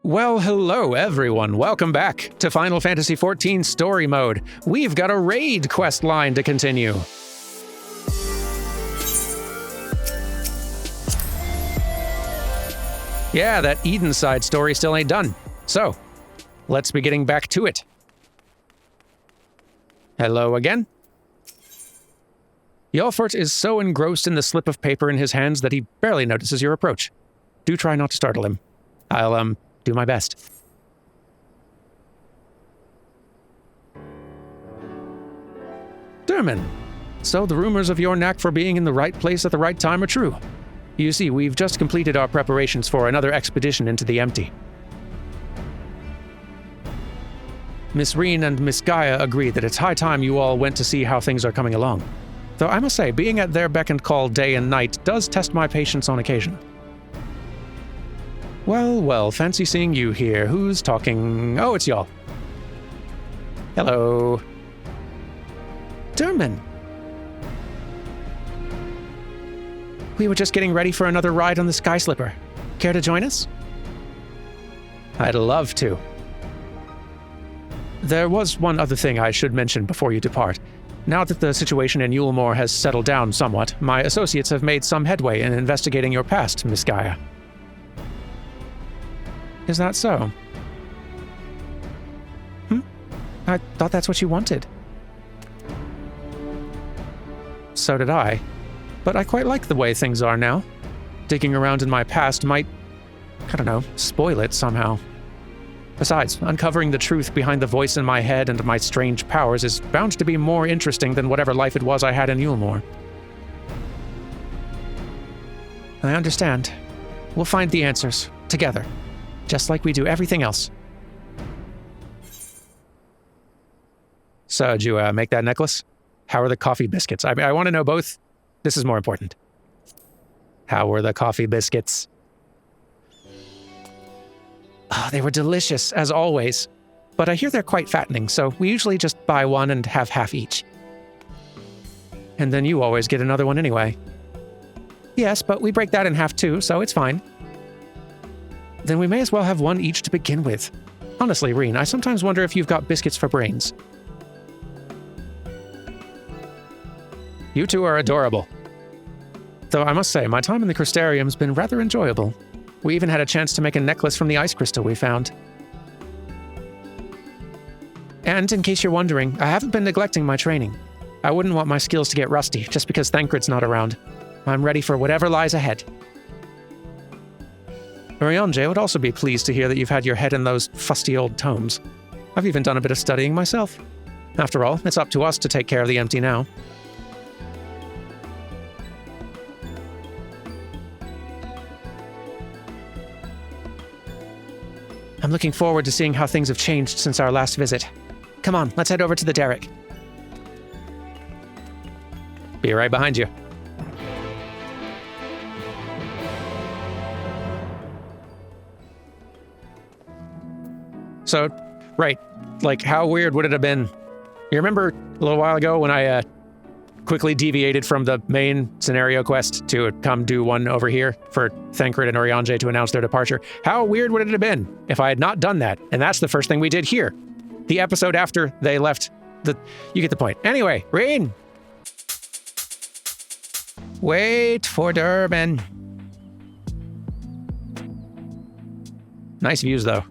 Well, hello everyone. Welcome back to Final Fantasy XIV Story Mode. We've got a raid quest line to continue. Yeah, that Eden side story still ain't done. So, let's be getting back to it. Hello again. Yolfort is so engrossed in the slip of paper in his hands that he barely notices your approach. Do try not to startle him. I'll, do my best. Derman, so the rumors of your knack for being in the right place at the right time are true. You see, we've just completed our preparations for another expedition into the empty. Miss Reen and Miss Gaia agree that it's high time you all went to see how things are coming along. Though I must say, being at their beck and call day and night does test my patience on occasion. Well, fancy seeing you here. Who's talking? Oh, it's y'all. Hello. Derman. We were just getting ready for another ride on the Sky Slipper. Care to join us? I'd love to. There was one other thing I should mention before you depart. Now that the situation in Yulemoor has settled down somewhat, my associates have made some headway in investigating your past, Miss Gaia. Is that so? I thought that's what you wanted. So did I. But I quite like the way things are now. Digging around in my past might, spoil it somehow. Besides, uncovering the truth behind the voice in my head and my strange powers is bound to be more interesting than whatever life it was I had in Yulemoor. I understand. We'll find the answers, together. Just like we do everything else. So, did you make that necklace? How are the coffee biscuits? I want to know both. This is more important. How were the coffee biscuits? Oh, they were delicious, as always. But I hear they're quite fattening, so we usually just buy one and have half each. And then you always get another one anyway. Yes, but we break that in half too, so it's fine. Then we may as well have one each to begin with. Honestly, Reen, I sometimes wonder if you've got biscuits for brains. You two are adorable. Though I must say, my time in the Crystarium's been rather enjoyable. We even had a chance to make a necklace from the ice crystal we found. And in case you're wondering, I haven't been neglecting my training. I wouldn't want my skills to get rusty just because Thancred's not around. I'm ready for whatever lies ahead. Oriange would also be pleased to hear that you've had your head in those fusty old tomes. I've even done a bit of studying myself. After all, it's up to us to take care of the empty now. I'm looking forward to seeing how things have changed since our last visit. Come on, let's head over to the derrick. Be right behind you. So, right, how weird would it have been? You remember a little while ago when I quickly deviated from the main scenario quest to come do one over here for Thancred and Oriange to announce their departure? How weird would it have been if I had not done that? And that's the first thing we did here. The episode after they left you get the point. Anyway, Reen! Wait for Derman. Nice views, though.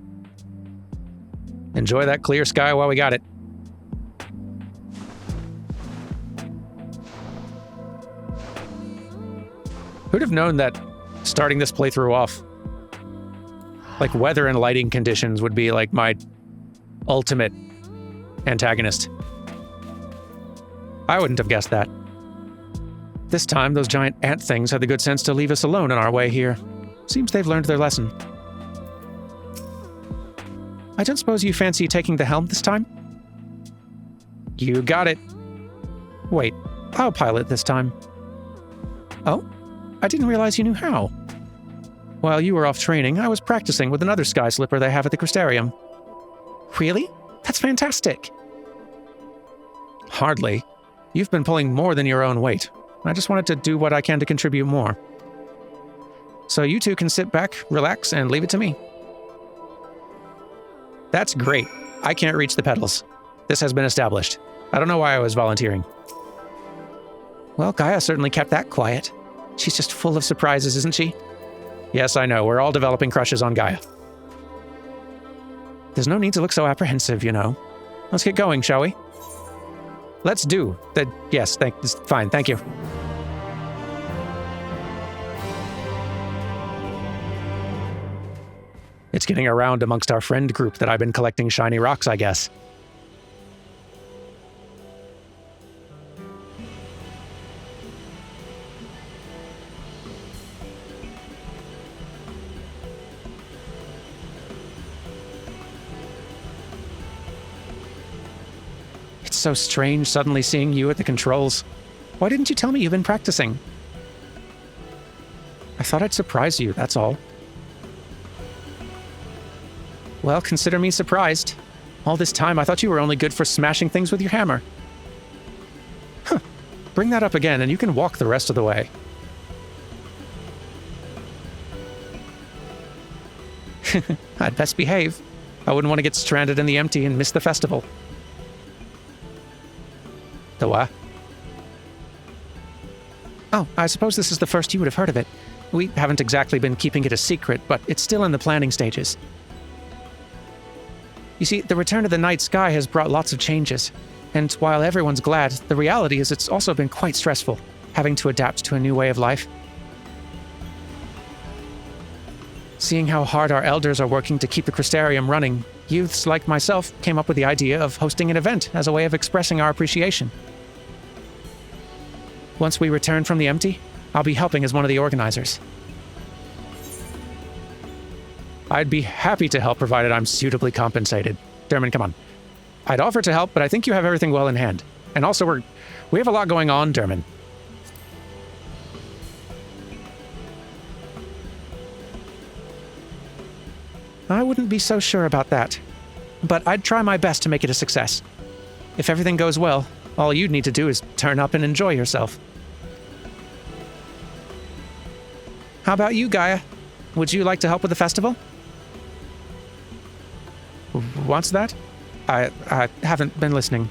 Enjoy that clear sky while we got it. Who'd have known that starting this playthrough off, weather and lighting conditions would be my ultimate antagonist? I wouldn't have guessed that. This time, those giant ant things had the good sense to leave us alone on our way here. Seems they've learned their lesson. I don't suppose you fancy taking the helm this time? You got it. Wait, I'll pilot this time. Oh? I didn't realize you knew how. While you were off training, I was practicing with another sky slipper they have at the Crystarium. Really? That's fantastic. Hardly. You've been pulling more than your own weight. I just wanted to do what I can to contribute more. So you two can sit back, relax, and leave it to me. That's great. I can't reach the pedals. This has been established. I don't know why I was volunteering. Well, Gaia certainly kept that quiet. She's just full of surprises, isn't she? Yes, I know. We're all developing crushes on Gaia. There's no need to look so apprehensive, you know. Let's get going, shall we? Let's do. Yes, fine, thank you. It's getting around amongst our friend group that I've been collecting shiny rocks, I guess. It's so strange suddenly seeing you at the controls. Why didn't you tell me you've been practicing? I thought I'd surprise you, that's all. Well, consider me surprised. All this time, I thought you were only good for smashing things with your hammer. Huh. Bring that up again, and you can walk the rest of the way. I'd best behave. I wouldn't want to get stranded in the empty and miss the festival. The what? Oh, I suppose this is the first you would have heard of it. We haven't exactly been keeping it a secret, but it's still in the planning stages. You see, the return of the night sky has brought lots of changes, and while everyone's glad, the reality is it's also been quite stressful, having to adapt to a new way of life. Seeing how hard our elders are working to keep the Crystarium running, youths like myself came up with the idea of hosting an event as a way of expressing our appreciation. Once we return from the empty, I'll be helping as one of the organizers. I'd be happy to help, provided I'm suitably compensated. Dermot, come on. I'd offer to help, but I think you have everything well in hand. And also, we have a lot going on, Dermot. I wouldn't be so sure about that. But I'd try my best to make it a success. If everything goes well, all you'd need to do is turn up and enjoy yourself. How about you, Gaia? Would you like to help with the festival? What's that? I haven't been listening.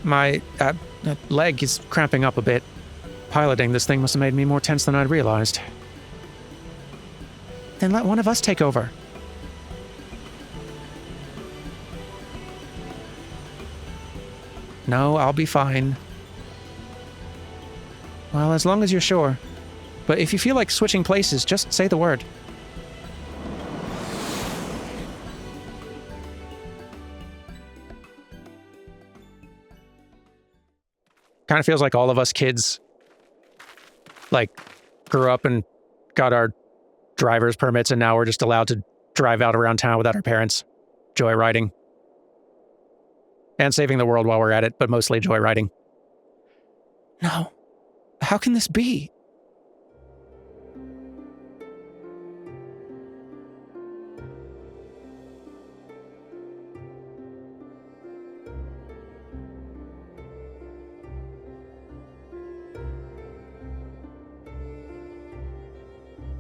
My leg is cramping up a bit. Piloting this thing must have made me more tense than I'd realized. Then let one of us take over. No, I'll be fine. Well, as long as you're sure. But if you feel like switching places, just say the word. Kind of feels like all of us kids, grew up and got our driver's permits, and now we're just allowed to drive out around town without our parents. Joyriding. And saving the world while we're at it, but mostly joyriding. No. How can this be?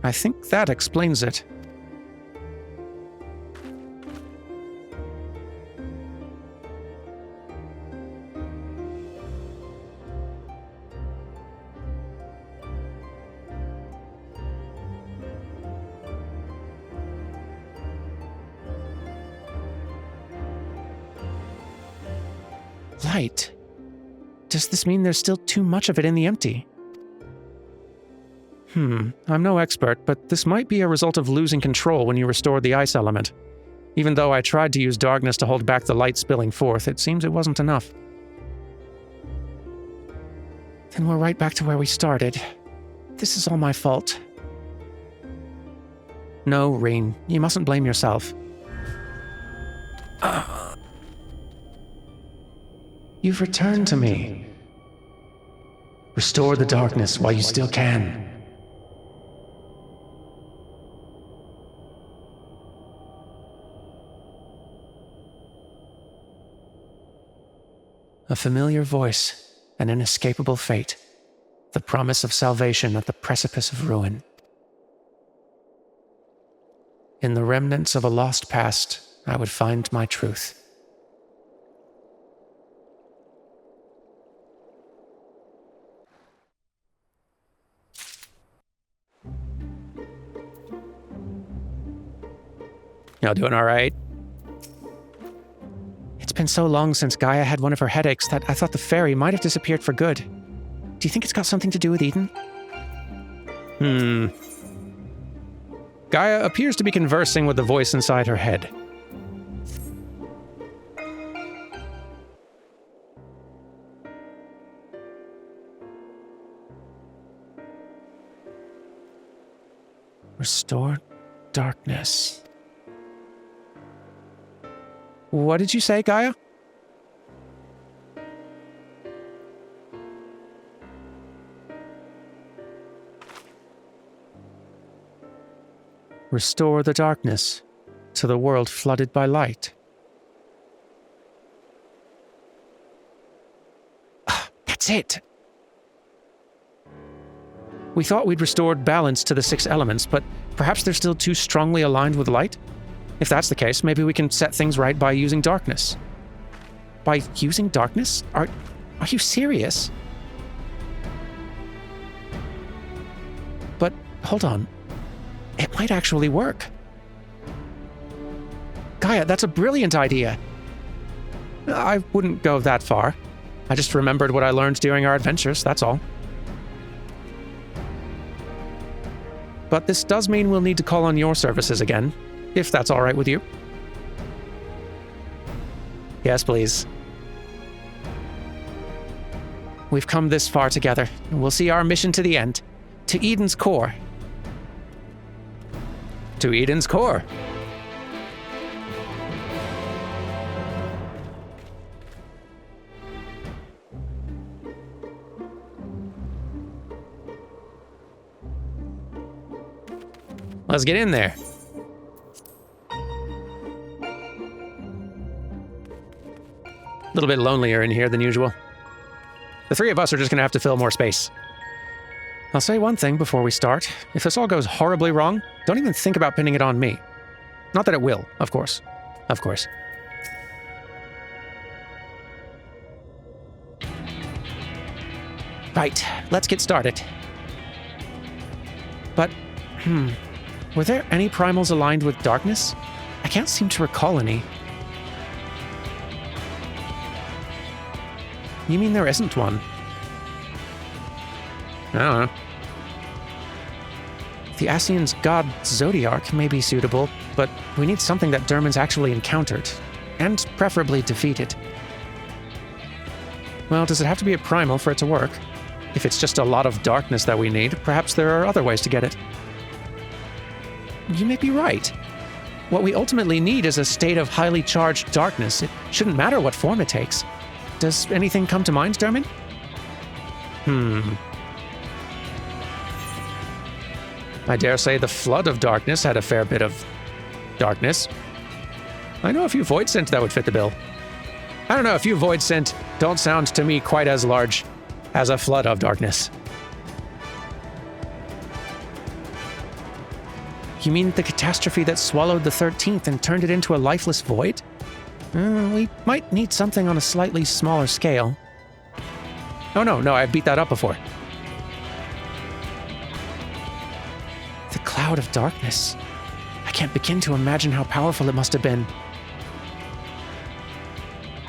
I think that explains it. Light. Does this mean there's still too much of it in the empty? I'm no expert, but this might be a result of losing control when you restored the ice element. Even though I tried to use darkness to hold back the light spilling forth, it seems it wasn't enough. Then we're right back to where we started. This is all my fault. No, Reen, you mustn't blame yourself. You've returned to me. Restore the darkness while you still can. A familiar voice, an inescapable fate, the promise of salvation at the precipice of ruin. In the remnants of a lost past, I would find my truth. Y'all doing all right? It's been so long since Gaia had one of her headaches that I thought the fairy might have disappeared for good. Do you think it's got something to do with Eden? Gaia appears to be conversing with the voice inside her head. Restore darkness. What did you say, Gaia? Restore the darkness to the world flooded by light. That's it! We thought we'd restored balance to the 6 elements, but perhaps they're still too strongly aligned with light? If that's the case, maybe we can set things right by using darkness. By using darkness? Are you serious? But hold on. It might actually work. Gaia, that's a brilliant idea. I wouldn't go that far. I just remembered what I learned during our adventures, that's all. But this does mean we'll need to call on your services again, if that's all right with you. Yes, please. We've come this far together, and we'll see our mission to the end. To Eden's core. To Eden's core. Let's get in there. A little bit lonelier in here than usual. The 3 of us are just gonna have to fill more space. I'll say one thing before we start. If this all goes horribly wrong, don't even think about pinning it on me. Not that it will, of course. Of course. Right, let's get started. But, were there any primals aligned with darkness? I can't seem to recall any. You mean there isn't one? I don't know. The Ascian's god Zodiarch may be suitable, but we need something that Derman's actually encountered, and preferably defeated. Well, does it have to be a primal for it to work? If it's just a lot of darkness that we need, perhaps there are other ways to get it. You may be right. What we ultimately need is a state of highly charged darkness. It shouldn't matter what form it takes. Does anything come to mind, Derman? I dare say the flood of darkness had a fair bit of darkness. I know a few void scent that would fit the bill. I don't know, a few void scent don't sound to me quite as large as a flood of darkness. You mean the catastrophe that swallowed the 13th and turned it into a lifeless void? We might need something on a slightly smaller scale. Oh no, I beat that up before. The cloud of darkness. I can't begin to imagine how powerful it must have been.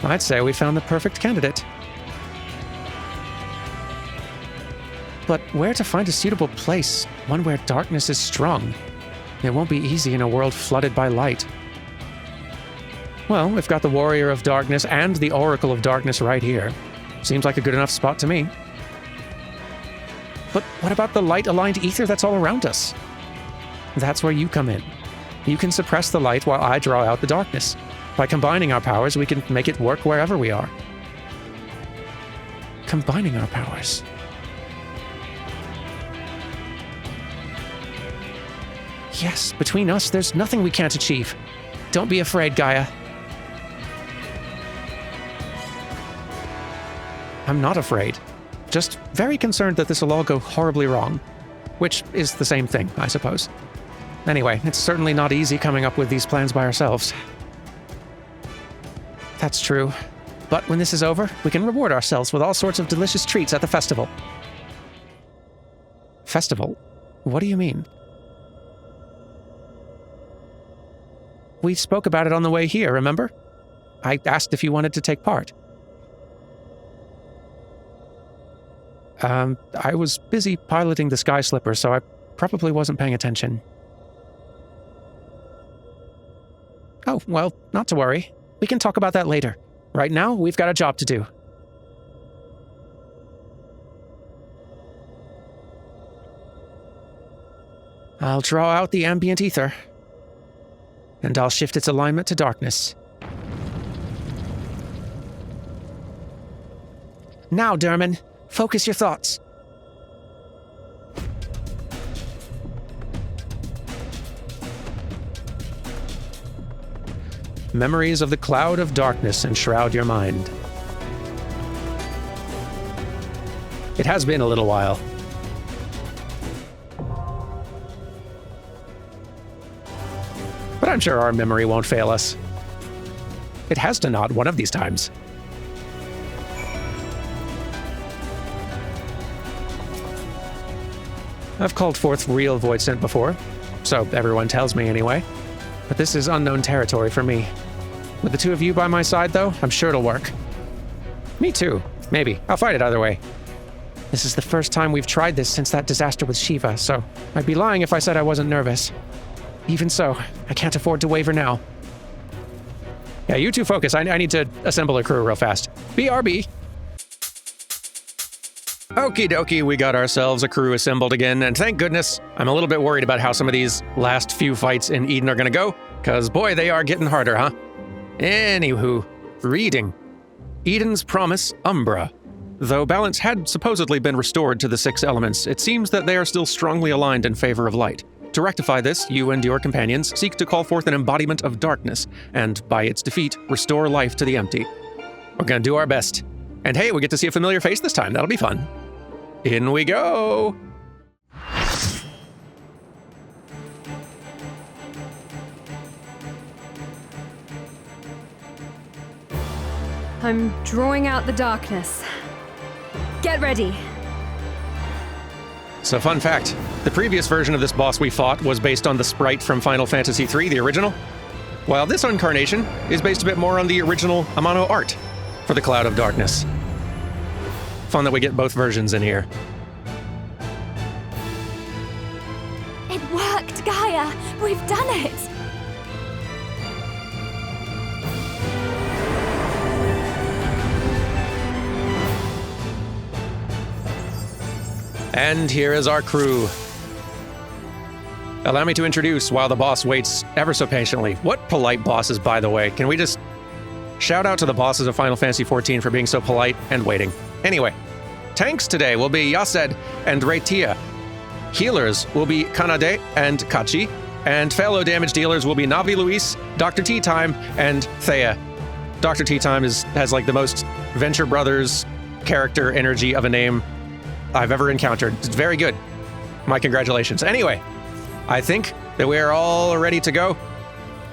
I'd say we found the perfect candidate. But where to find a suitable place, one where darkness is strong? It won't be easy in a world flooded by light. Well, we've got the Warrior of Darkness and the Oracle of Darkness right here. Seems like a good enough spot to me. But what about the light-aligned ether that's all around us? That's where you come in. You can suppress the light while I draw out the darkness. By combining our powers, we can make it work wherever we are. Combining our powers. Yes, between us, there's nothing we can't achieve. Don't be afraid, Gaia. I'm not afraid. Just very concerned that this will all go horribly wrong. Which is the same thing, I suppose. Anyway, it's certainly not easy coming up with these plans by ourselves. That's true. But when this is over, we can reward ourselves with all sorts of delicious treats at the festival. Festival? What do you mean? We spoke about it on the way here, remember? I asked if you wanted to take part. I was busy piloting the Sky Slipper, so I probably wasn't paying attention. Oh, well, not to worry. We can talk about that later. Right now, we've got a job to do. I'll draw out the ambient ether, and I'll shift its alignment to darkness. Now, Derman, focus your thoughts. Memories of the cloud of darkness enshroud your mind. It has been a little while. But I'm sure our memory won't fail us. It has to not one of these times. I've called forth real void scent before, so everyone tells me anyway. But this is unknown territory for me. With the two of you by my side, though, I'm sure it'll work. Me too. Maybe. I'll fight it either way. This is the first time we've tried this since that disaster with Shiva, so I'd be lying if I said I wasn't nervous. Even so, I can't afford to waver now. Yeah, you two focus. I need to assemble a crew real fast. BRB. Okie dokie, we got ourselves a crew assembled again, and thank goodness. I'm a little bit worried about how some of these last few fights in Eden are gonna go, because boy, they are getting harder, huh? Anywho, reading. Eden's Promise, Umbra. Though balance had supposedly been restored to the 6 elements, it seems that they are still strongly aligned in favor of light. To rectify this, you and your companions seek to call forth an embodiment of darkness, and by its defeat, restore life to the empty. We're gonna do our best. And hey, we get to see a familiar face this time. That'll be fun. In we go! I'm drawing out the darkness. Get ready. So fun fact, the previous version of this boss we fought was based on the sprite from Final Fantasy III, the original, while this incarnation is based a bit more on the original Amano art for the Cloud of Darkness. Fun that we get both versions in here. It worked, Gaia! We've done it! And here is our crew. Allow me to introduce while the boss waits ever so patiently. What polite bosses, by the way. Can we just shout out to the bosses of Final Fantasy XIV for being so polite and waiting. Anyway, tanks today will be Yased and Reitia. Healers will be Kanade and Kachi. And fellow damage dealers will be Navi Luis, Dr. Tea Time, and Thea. Dr. Tea Time has like the most Venture Brothers character energy of a name I've ever encountered. It's very good. My congratulations. Anyway, I think that we are all ready to go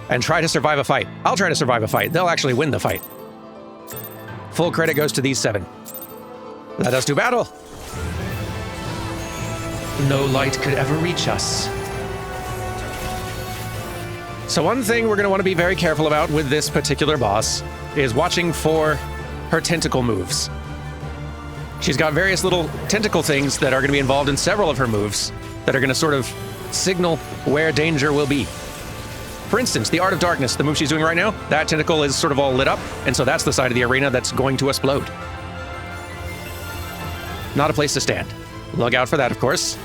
and try to survive a fight. I'll try to survive a fight. They'll actually win the fight. Full credit goes to these 7. Let us do battle. No light could ever reach us. So one thing we're going to want to be very careful about with this particular boss is watching for her tentacle moves. She's got various little tentacle things that are going to be involved in several of her moves that are going to sort of signal where danger will be. For instance, the Art of Darkness, the move she's doing right now, that tentacle is sort of all lit up, and so that's the side of the arena that's going to explode. Not a place to stand. Look out for that, of course.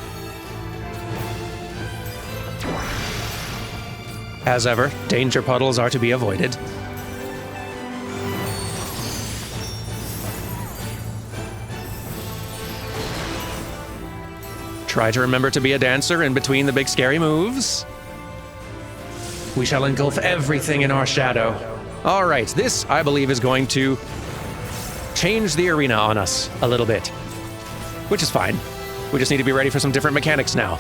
As ever, danger puddles are to be avoided. Try to remember to be a dancer in between the big scary moves. We shall engulf everything in our shadow. All right, this, I believe, is going to change the arena on us a little bit, which is fine. We just need to be ready for some different mechanics now.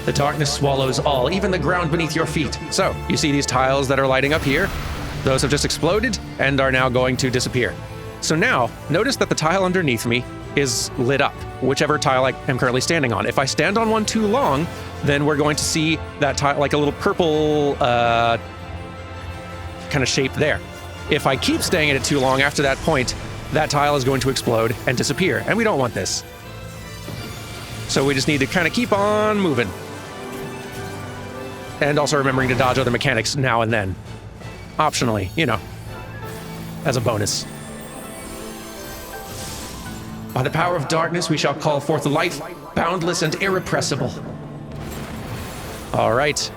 The darkness swallows all, even the ground beneath your feet. So, you see these tiles that are lighting up here? Those have just exploded and are now going to disappear. So now, notice that the tile underneath me is lit up, whichever tile I am currently standing on. If I stand on one too long, then we're going to see that tile, like a little purple kind of shape there. If I keep staying at it too long after that point, that tile is going to explode and disappear, and we don't want this. So we just need to kind of keep on moving. And also remembering to dodge other mechanics now and then. Optionally, you know, as a bonus. By the power of darkness, we shall call forth light, boundless and irrepressible. All right.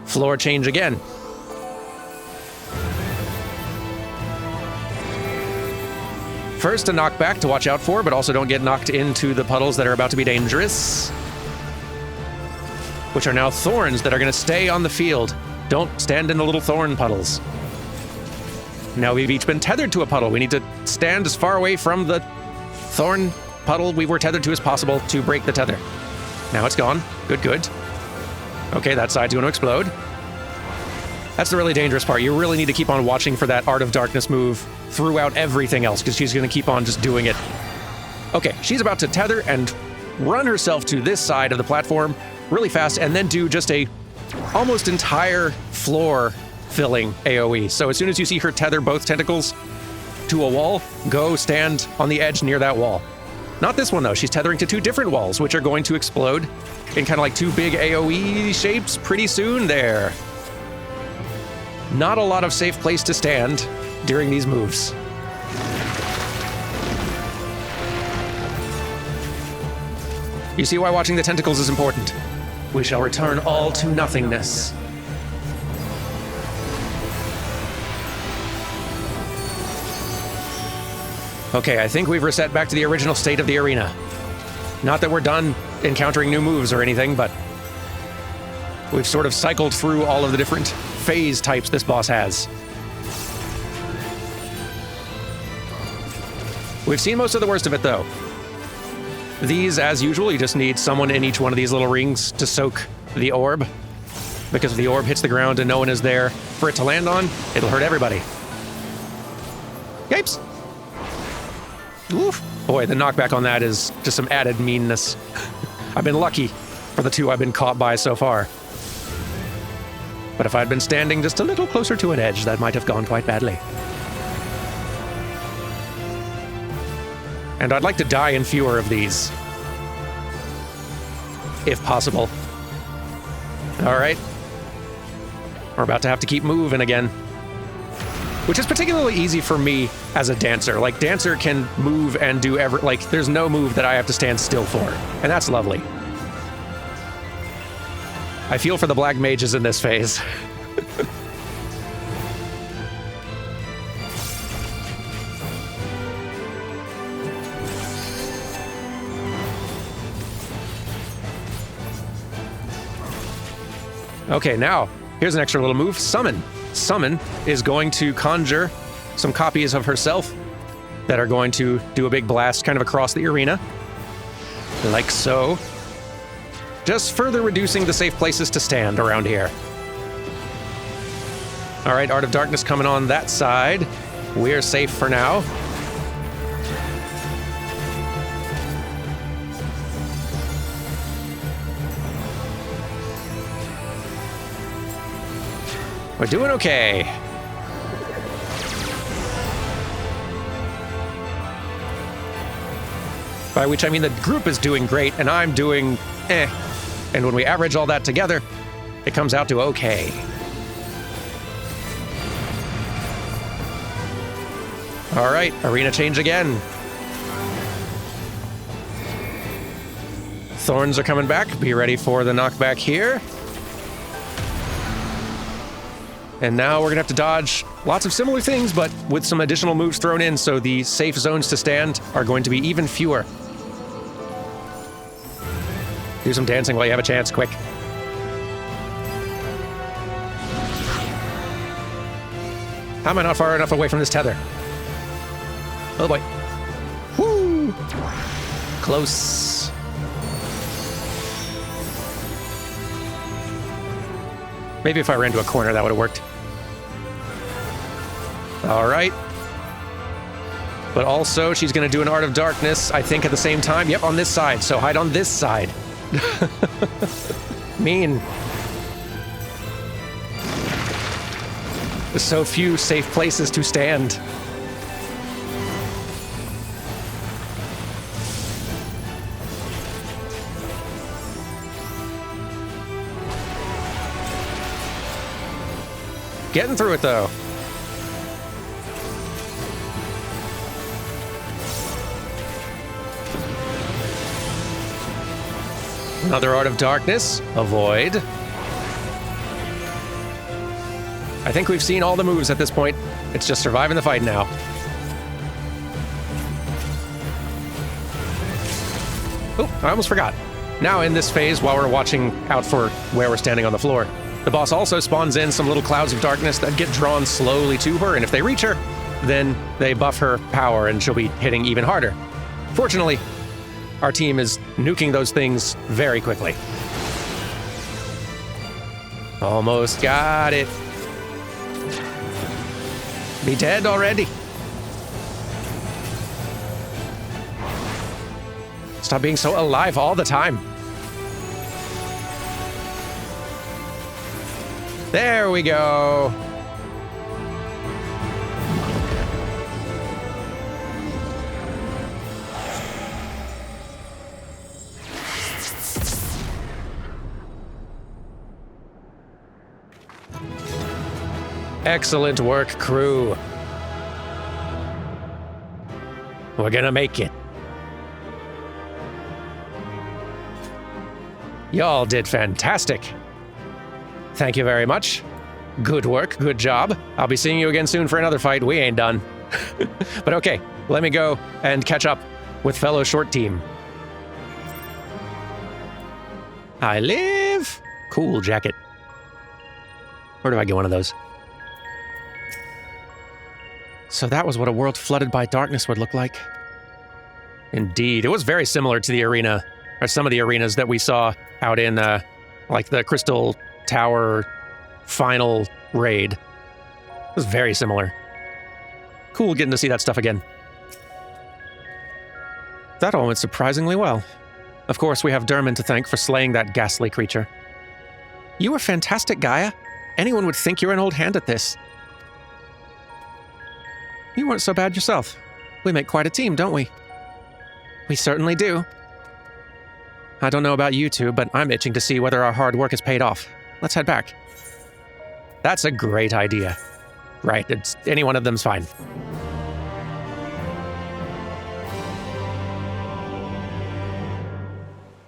Floor change again. First, a knockback to watch out for, but also don't get knocked into the puddles that are about to be dangerous. Which are now thorns that are going to stay on the field. Don't stand in the little thorn puddles. Now we've each been tethered to a puddle. We need to stand as far away from the thorn puddle we were tethered to as possible to break the tether. Now it's gone. Good, good. Okay, that side's going to explode. That's the really dangerous part. You really need to keep on watching for that Art of Darkness move throughout everything else, because she's going to keep on just doing it. Okay, she's about to tether and run herself to this side of the platform really fast, and then do just a almost entire floor filling AoE. So as soon as you see her tether both tentacles to a wall, go stand on the edge near that wall. Not this one though, she's tethering to two different walls, which are going to explode in kind of like two big AoE shapes pretty soon there. Not a lot of safe place to stand during these moves. You see why watching the tentacles is important. We shall return all to nothingness. Okay, I think we've reset back to the original state of the arena. Not that we're done encountering new moves or anything, but we've sort of cycled through all of the different phase types this boss has. We've seen most of the worst of it, though. These, as usual, you just need someone in each one of these little rings to soak the orb. Because if the orb hits the ground and no one is there for it to land on, it'll hurt everybody. Yipes! Oof. Boy, the knockback on that is just some added meanness. I've been lucky for the two I've been caught by so far. But if I'd been standing just a little closer to an edge, that might have gone quite badly. And I'd like to die in fewer of these. If possible. Alright. We're about to have to keep moving again. Which is particularly easy for me as a dancer. Like, dancer can move and do like, there's no move that I have to stand still for. And that's lovely. I feel for the black mages in this phase. Okay, now, here's an extra little move, Summon. Summon is going to conjure some copies of herself that are going to do a big blast kind of across the arena. Like so. Just further reducing the safe places to stand around here. All right, Art of Darkness coming on that side. We're safe for now. We're doing okay. By which I mean the group is doing great and I'm doing eh. And when we average all that together, it comes out to okay. All right, arena change again. Thorns are coming back. Be ready for the knockback here. And now we're gonna have to dodge lots of similar things, but with some additional moves thrown in, so the safe zones to stand are going to be even fewer. Do some dancing while you have a chance, quick. How am I not far enough away from this tether? Oh boy. Woo! Close. Maybe if I ran to a corner, that would have worked. All right. But also, she's going to do an Art of Darkness, I think, at the same time. Yep, on this side. So hide on this side. Mean. There's so few safe places to stand. Getting through it, though. Another Art of Darkness. Avoid. I think we've seen all the moves at this point. It's just surviving the fight now. Oh, I almost forgot. Now in this phase, while we're watching out for where we're standing on the floor, the boss also spawns in some little clouds of darkness that get drawn slowly to her, and if they reach her, then they buff her power and she'll be hitting even harder. Fortunately, our team is nuking those things very quickly. Almost got it. Be dead already. Stop being so alive all the time. There we go. Excellent work, crew. We're gonna make it. Y'all did fantastic. Thank you very much. Good work, good job. I'll be seeing you again soon for another fight. We ain't done. But okay, let me go and catch up with fellow short team. I live. Cool jacket. Where do I get one of those? So that was what a world flooded by darkness would look like. Indeed. It was very similar to the arena, or some of the arenas that we saw out in, like the Crystal Tower final raid. It was very similar. Cool getting to see that stuff again. That all went surprisingly well. Of course, we have Dermot to thank for slaying that ghastly creature. You were fantastic, Gaia. Anyone would think you're an old hand at this. You weren't so bad yourself. We make quite a team, don't we? We certainly do. I don't know about you two, but I'm itching to see whether our hard work has paid off. Let's head back. That's a great idea. Right, any one of them's fine.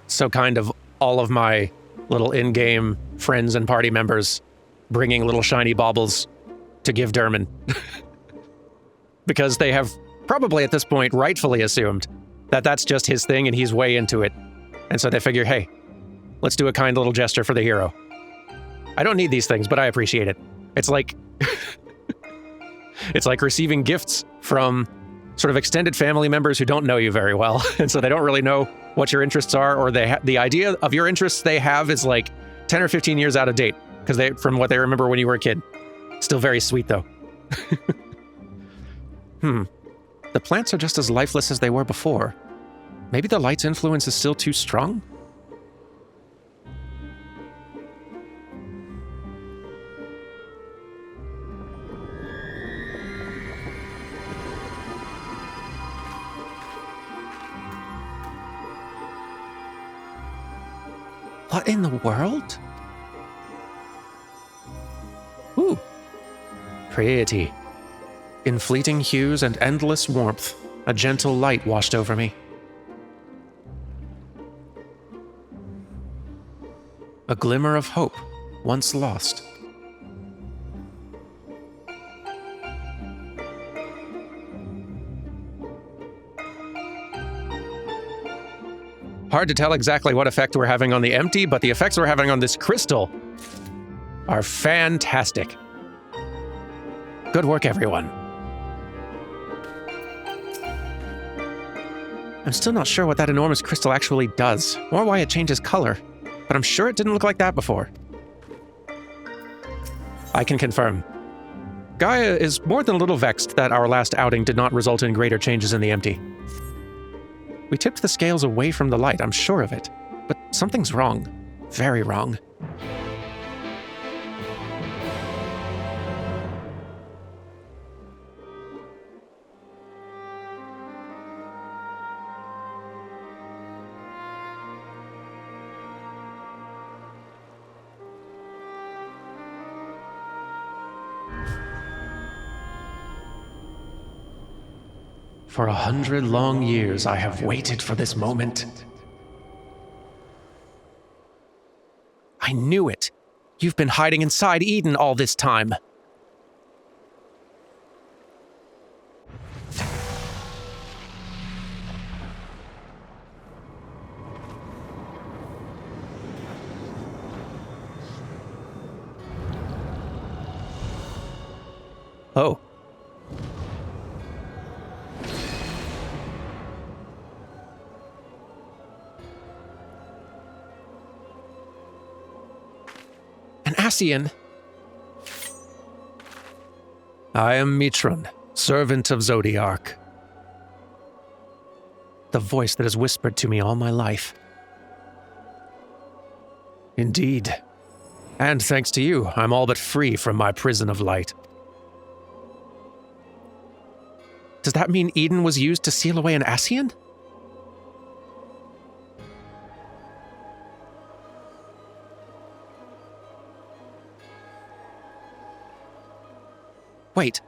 So kind of all of my little in-game friends and party members bringing little shiny baubles to give Dermot. Because they have probably at this point rightfully assumed that that's just his thing and he's way into it. And so they figure, hey, let's do a kind little gesture for the hero. I don't need these things, but I appreciate it. It's like it's like receiving gifts from sort of extended family members who don't know you very well. And so they don't really know what your interests are, or the idea of your interests they have is like 10 or 15 years out of date because from what they remember when you were a kid. Still very sweet though. The plants are just as lifeless as they were before. Maybe the light's influence is still too strong? What in the world? Ooh. Pretty. In fleeting hues and endless warmth, a gentle light washed over me. A glimmer of hope, once lost. Hard to tell exactly what effect we're having on the empty, but the effects we're having on this crystal are fantastic. Good work, everyone. I'm still not sure what that enormous crystal actually does, or why it changes color, but I'm sure it didn't look like that before. I can confirm. Gaia is more than a little vexed that our last outing did not result in greater changes in the empty. We tipped the scales away from the light, I'm sure of it. But something's wrong. Very wrong. For 100 long years, I have waited for this moment. I knew it. You've been hiding inside Eden all this time. Oh. An Ascian. I am Mitron, servant of Zodiark. The voice that has whispered to me all my life. Indeed. And thanks to you, I'm all but free from my prison of light. Does that mean Eden was used to seal away an Ascian? Wait,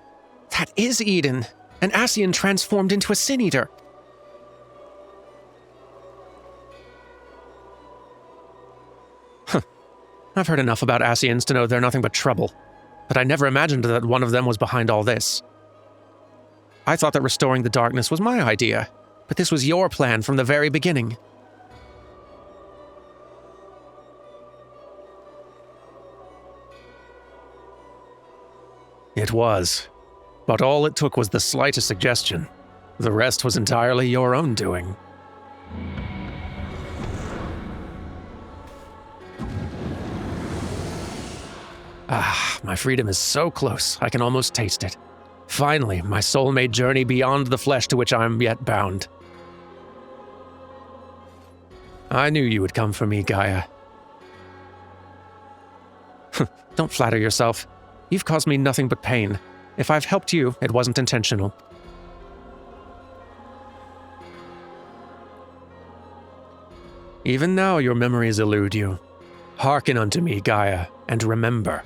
that is Eden. An Ascian transformed into a Sin Eater. I've heard enough about Ascians to know they're nothing but trouble, but I never imagined that one of them was behind all this. I thought that restoring the darkness was my idea, but this was your plan from the very beginning. It was, but all it took was the slightest suggestion. The rest was entirely your own doing. My freedom is so close, I can almost taste it. Finally, my soul-made journey beyond the flesh to which I am yet bound. I knew you would come for me, Gaia. Don't flatter yourself. You've caused me nothing but pain. If I've helped you, it wasn't intentional. Even now your memories elude you. Hearken unto me, Gaia, and remember.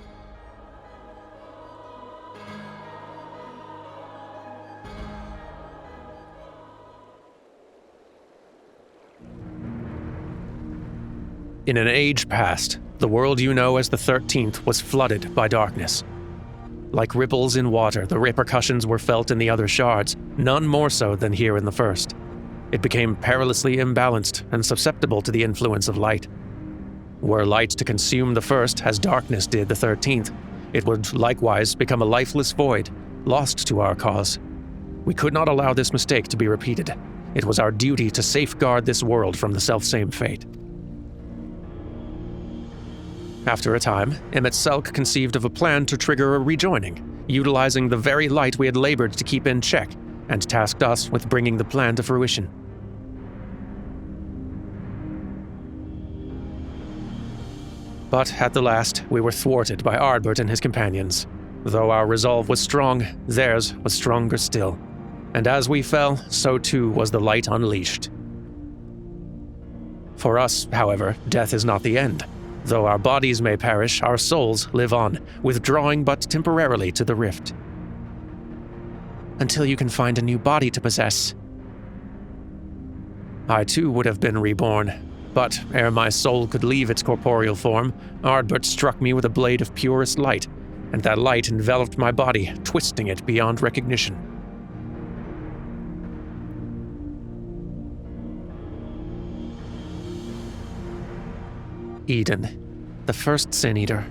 In an age past, the world you know as the 13th was flooded by darkness. Like ripples in water, the repercussions were felt in the other shards, none more so than here in the first. It became perilously imbalanced and susceptible to the influence of light. Were light to consume the first as darkness did the 13th, it would likewise become a lifeless void, lost to our cause. We could not allow this mistake to be repeated. It was our duty to safeguard this world from the selfsame fate. After a time, Emmett Selk conceived of a plan to trigger a rejoining, utilizing the very light we had labored to keep in check, and tasked us with bringing the plan to fruition. But at the last, we were thwarted by Ardbert and his companions. Though our resolve was strong, theirs was stronger still. And as we fell, so too was the light unleashed. For us, however, death is not the end. Though our bodies may perish, our souls live on, withdrawing but temporarily to the rift. Until you can find a new body to possess. I too would have been reborn, but ere my soul could leave its corporeal form, Ardbert struck me with a blade of purest light, and that light enveloped my body, twisting it beyond recognition. Eden, the first Sin Eater.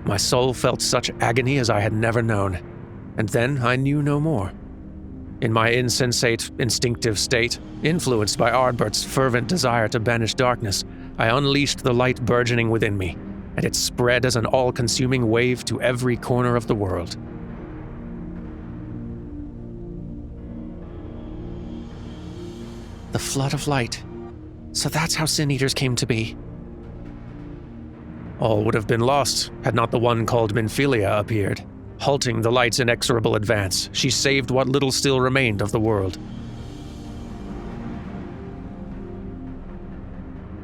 My soul felt such agony as I had never known, and then I knew no more. In my insensate, instinctive state, influenced by Ardbert's fervent desire to banish darkness, I unleashed the light burgeoning within me, and it spread as an all-consuming wave to every corner of the world. The flood of light. So that's how Sin Eaters came to be. All would have been lost had not the one called Minfilia appeared. Halting the light's inexorable advance, she saved what little still remained of the world.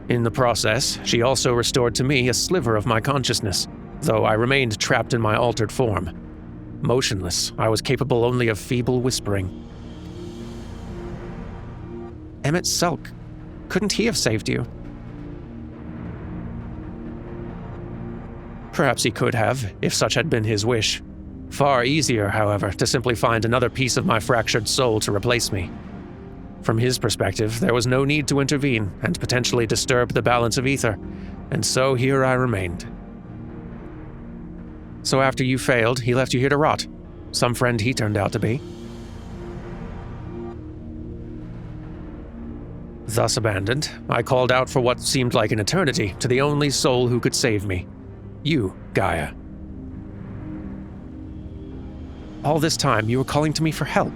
In the process, she also restored to me a sliver of my consciousness, though I remained trapped in my altered form. Motionless, I was capable only of feeble whispering. Emmett Sulk, couldn't he have saved you? Perhaps he could have, if such had been his wish. Far easier, however, to simply find another piece of my fractured soul to replace me. From his perspective, there was no need to intervene and potentially disturb the balance of ether, and so here I remained. So after you failed, he left you here to rot. Some friend he turned out to be. Thus abandoned, I called out for what seemed like an eternity to the only soul who could save me. You, Gaia. All this time, you were calling to me for help.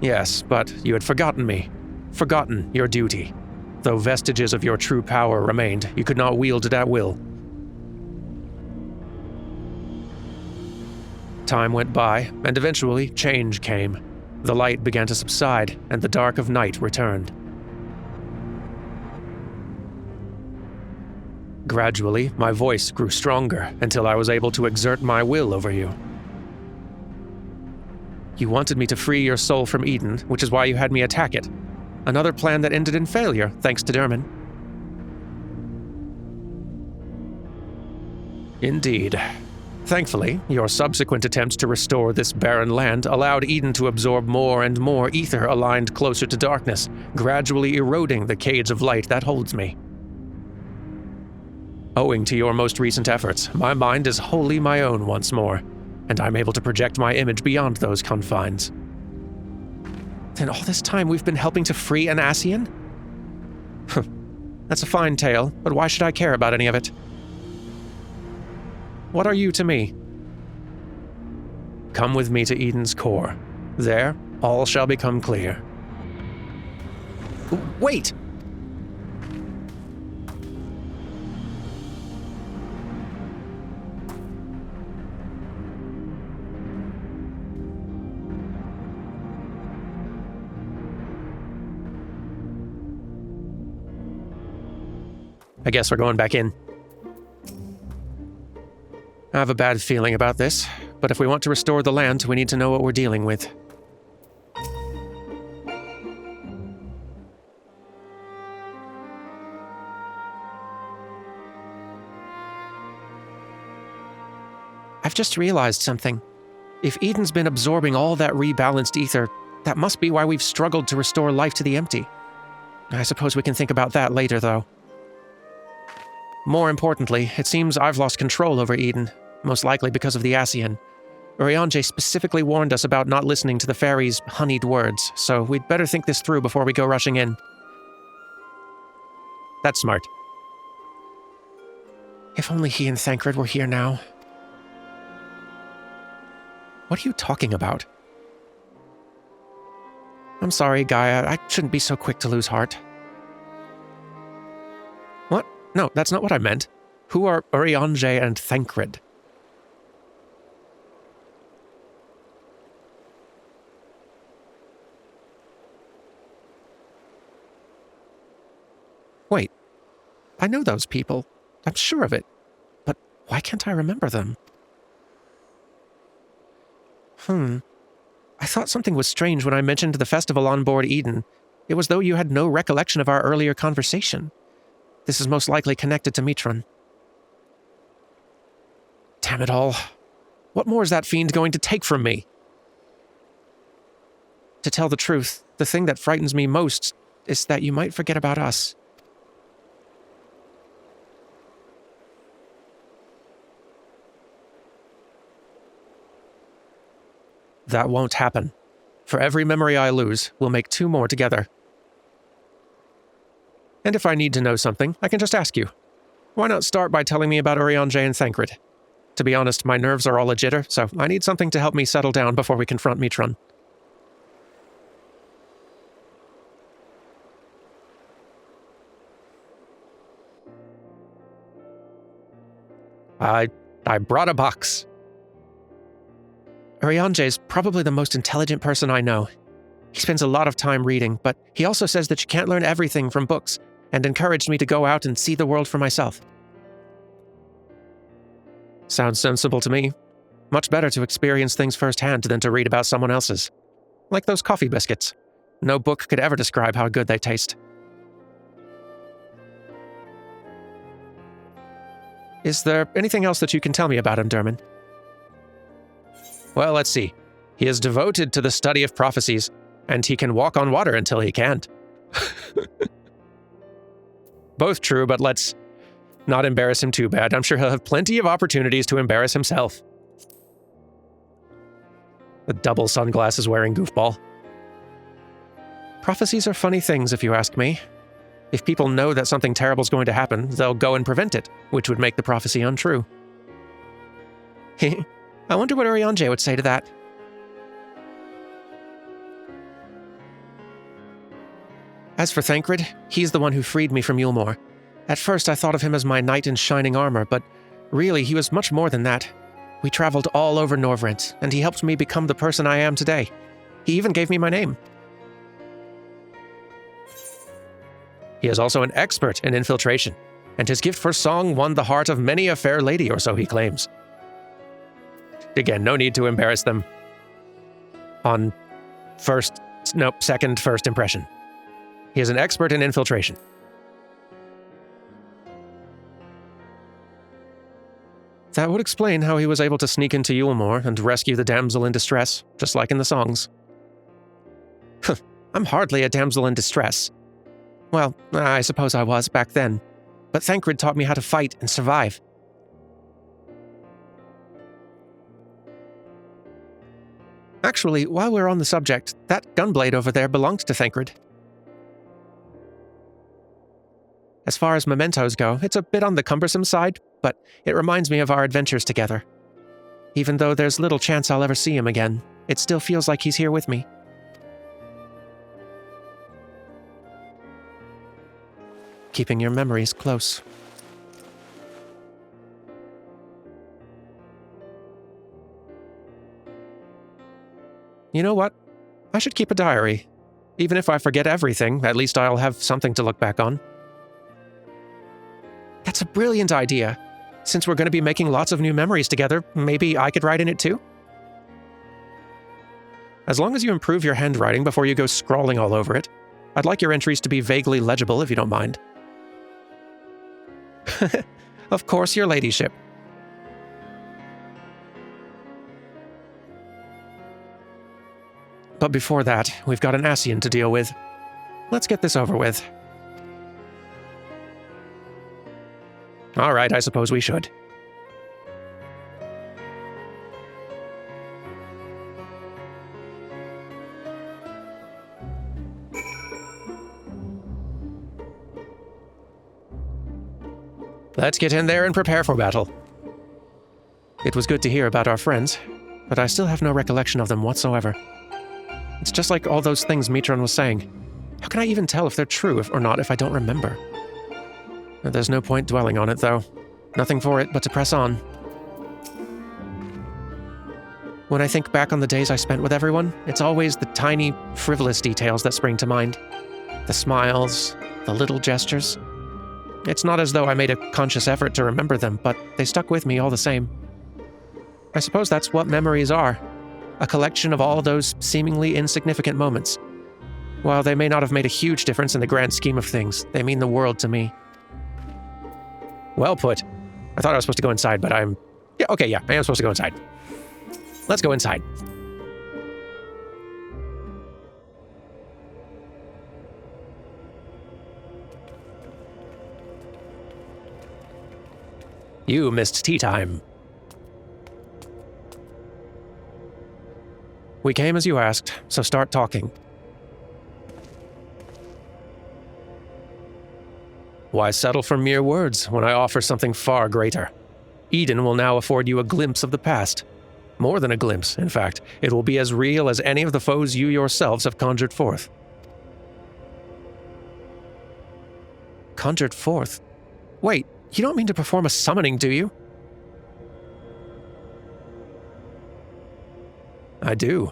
Yes, but you had forgotten me. Forgotten your duty. Though vestiges of your true power remained, you could not wield it at will. Time went by, and eventually change came. The light began to subside, and the dark of night returned. Gradually, my voice grew stronger until I was able to exert my will over you. You wanted me to free your soul from Eden, which is why you had me attack it. Another plan that ended in failure, thanks to Derman. Indeed. Thankfully, your subsequent attempts to restore this barren land allowed Eden to absorb more and more ether aligned closer to darkness, gradually eroding the cage of light that holds me. Owing to your most recent efforts, my mind is wholly my own once more, and I'm able to project my image beyond those confines. Then all this time we've been helping to free an Ascian? That's a fine tale, but why should I care about any of it? What are you to me? Come with me to Eden's core. There, all shall become clear. Wait! I guess we're going back in. I have a bad feeling about this, but if we want to restore the land, we need to know what we're dealing with. I've just realized something. If Eden's been absorbing all that rebalanced ether, that must be why we've struggled to restore life to the empty. I suppose we can think about that later, though. More importantly, it seems I've lost control over Eden, most likely because of the Ascian. Urianger specifically warned us about not listening to the fairy's honeyed words, so we'd better think this through before we go rushing in. That's smart. If only he and Thancred were here now. What are you talking about? I'm sorry, Gaia. I shouldn't be so quick to lose heart. What? No, that's not what I meant. Who are Urianger and Thancred? Wait, I know those people. I'm sure of it. But why can't I remember them? I thought something was strange when I mentioned the festival on board Eden. It was though you had no recollection of our earlier conversation. This is most likely connected to Mitron. Damn it all. What more is that fiend going to take from me? To tell the truth, the thing that frightens me most is that you might forget about us. That won't happen. For every memory I lose, we'll make 2 more together. And if I need to know something, I can just ask you. Why not start by telling me about Urianger and Thancred? To be honest, my nerves are all a jitter, so I need something to help me settle down before we confront Mitron. I brought a box. Urianger is probably the most intelligent person I know. He spends a lot of time reading, but he also says that you can't learn everything from books, and encouraged me to go out and see the world for myself. Sounds sensible to me. Much better to experience things firsthand than to read about someone else's. Like those coffee biscuits. No book could ever describe how good they taste. Is there anything else that you can tell me about him, Derman? Well, let's see. He is devoted to the study of prophecies, and he can walk on water until he can't. Both true, but let's not embarrass him too bad. I'm sure he'll have plenty of opportunities to embarrass himself. The double sunglasses wearing goofball. Prophecies are funny things, if you ask me. If people know that something terrible is going to happen, they'll go and prevent it, which would make the prophecy untrue. I wonder what Urianger would say to that. As for Thancred, he's the one who freed me from Yulmore. At first I thought of him as my knight in shining armor, but really he was much more than that. We traveled all over Norvrent, and he helped me become the person I am today. He even gave me my name. He is also an expert in infiltration, and his gift for song won the heart of many a fair lady, or so he claims. Again, no need to embarrass them on second first impression. He is an expert in infiltration. That would explain how he was able to sneak into Yulmore and rescue the damsel in distress, just like in the songs. I'm hardly a damsel in distress. Well, I suppose I was back then, but Thancred taught me how to fight and survive. Actually, while we're on the subject, that gunblade over there belonged to Thancred. As far as mementos go, it's a bit on the cumbersome side, but it reminds me of our adventures together. Even though there's little chance I'll ever see him again, it still feels like he's here with me. Keeping your memories close. You know what? I should keep a diary. Even if I forget everything, at least I'll have something to look back on. That's a brilliant idea. Since we're going to be making lots of new memories together, maybe I could write in it too? As long as you improve your handwriting before you go scrawling all over it, I'd like your entries to be vaguely legible if you don't mind. Of course, your ladyship. But before that, we've got an Ascian to deal with. Let's get this over with. All right, I suppose we should. Let's get in there and prepare for battle. It was good to hear about our friends, but I still have no recollection of them whatsoever. It's just like all those things Mitron was saying. How can I even tell if they're true or not if I don't remember? There's no point dwelling on it, though. Nothing for it but to press on. When I think back on the days I spent with everyone, it's always the tiny, frivolous details that spring to mind. The smiles, the little gestures. It's not as though I made a conscious effort to remember them, but they stuck with me all the same. I suppose that's what memories are. A collection of all those seemingly insignificant moments. While they may not have made a huge difference in the grand scheme of things, they mean the world to me. Well put. I thought I was supposed to go inside, but I am supposed to go inside. Let's go inside. You missed tea time. We came as you asked, so start talking. Why settle for mere words when I offer something far greater? Eden will now afford you a glimpse of the past. More than a glimpse, in fact. It will be as real as any of the foes you yourselves have conjured forth. Conjured forth? Wait, you don't mean to perform a summoning, do you? I do.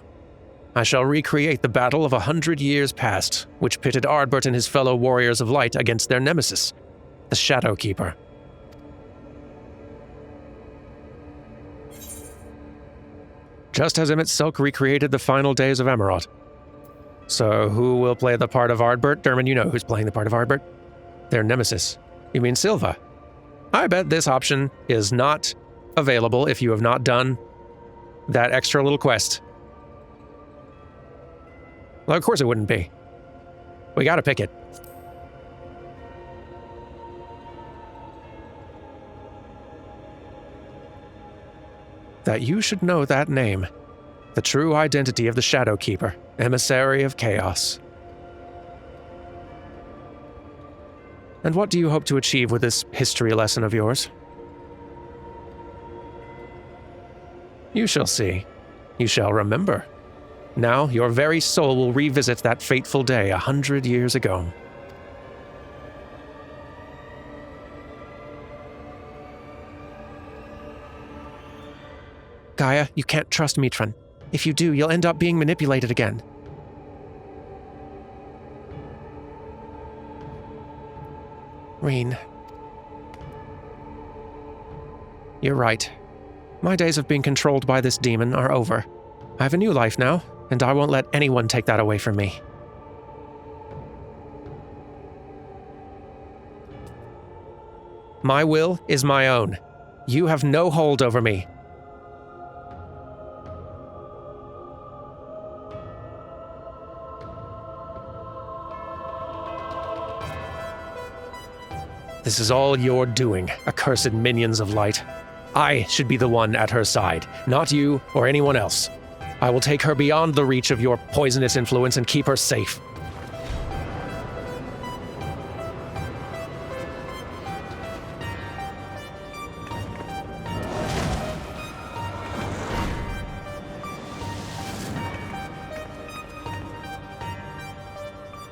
I shall recreate the battle of 100 years past, which pitted Ardbert and his fellow warriors of light against their nemesis, the Shadowkeeper. Just as Emmett Silk recreated the final days of Emerald. So who will play the part of Ardbert? Dermot, you know who's playing the part of Ardbert. Their nemesis. You mean Silva? I bet this option is not available if you have not done that extra little quest. Well, of course it wouldn't be. We gotta pick it. That you should know that name. The true identity of the Shadowkeeper, emissary of chaos. And what do you hope to achieve with this history lesson of yours? You shall see. You shall remember. Now your very soul will revisit that fateful day 100 years ago. Gaia, you can't trust Mitran. If you do, you'll end up being manipulated again. Reen. You're right. My days of being controlled by this demon are over. I have a new life now, and I won't let anyone take that away from me. My will is my own. You have no hold over me. This is all your doing, accursed minions of light. I should be the one at her side, not you or anyone else. I will take her beyond the reach of your poisonous influence and keep her safe.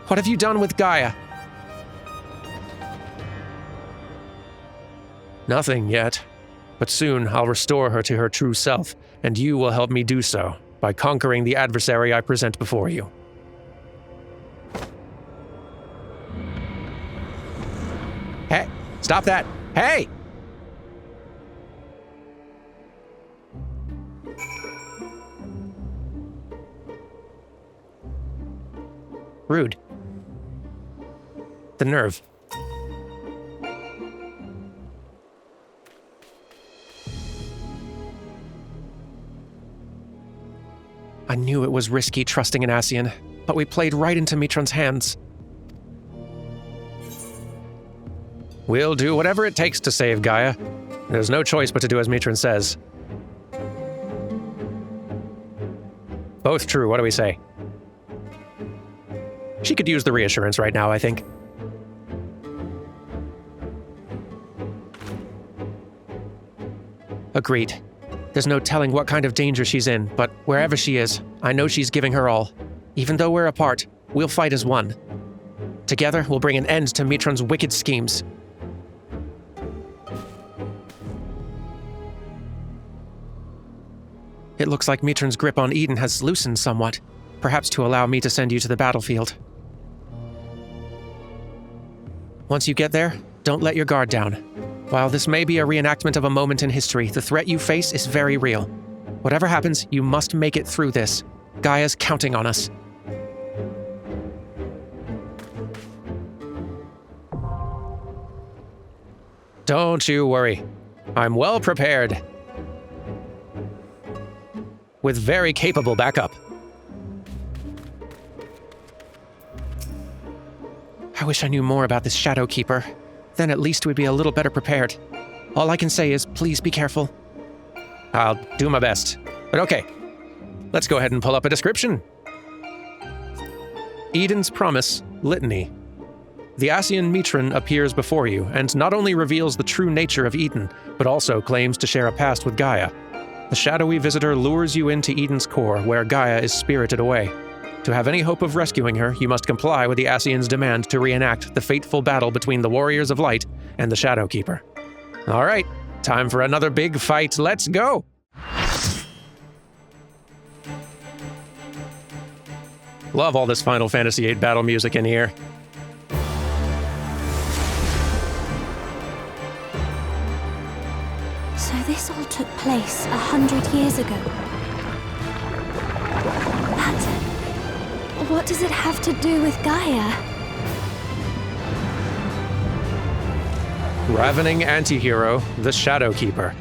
What have you done with Gaia? Nothing yet, but soon I'll restore her to her true self, and you will help me do so by conquering the adversary I present before you. Hey, stop that! Hey! Rude. The nerve. I knew it was risky trusting an Ascian, but we played right into Mitran's hands. We'll do whatever it takes to save Gaia. There's no choice but to do as Mitran says. Both true, what do we say? She could use the reassurance right now, I think. Agreed. There's no telling what kind of danger she's in, but wherever she is, I know she's giving her all. Even though we're apart, we'll fight as one. Together, we'll bring an end to Mitran's wicked schemes. It looks like Mitran's grip on Eden has loosened somewhat, perhaps to allow me to send you to the battlefield. Once you get there, don't let your guard down. While this may be a reenactment of a moment in history, the threat you face is very real. Whatever happens, you must make it through this. Gaia's counting on us. Don't you worry. I'm well prepared. With very capable backup. I wish I knew more about this Shadowkeeper. Then at least we'd be a little better prepared. All I can say is, please be careful. I'll do my best. But okay, let's go ahead and pull up a description. Eden's Promise, Litany. the Ascian Matron appears before you, and not only reveals the true nature of Eden, but also claims to share a past with Gaia. The shadowy visitor lures you into Eden's core, where Gaia is spirited away. To have any hope of rescuing her, you must comply with the Ascian's demand to reenact the fateful battle between the Warriors of Light and the Shadowkeeper. All right, time for another big fight. Let's go! Love all this Final Fantasy VIII battle music in here. So this all took place 100 years ago. But what does it have to do with Gaia? Ravening antihero, the Shadowkeeper.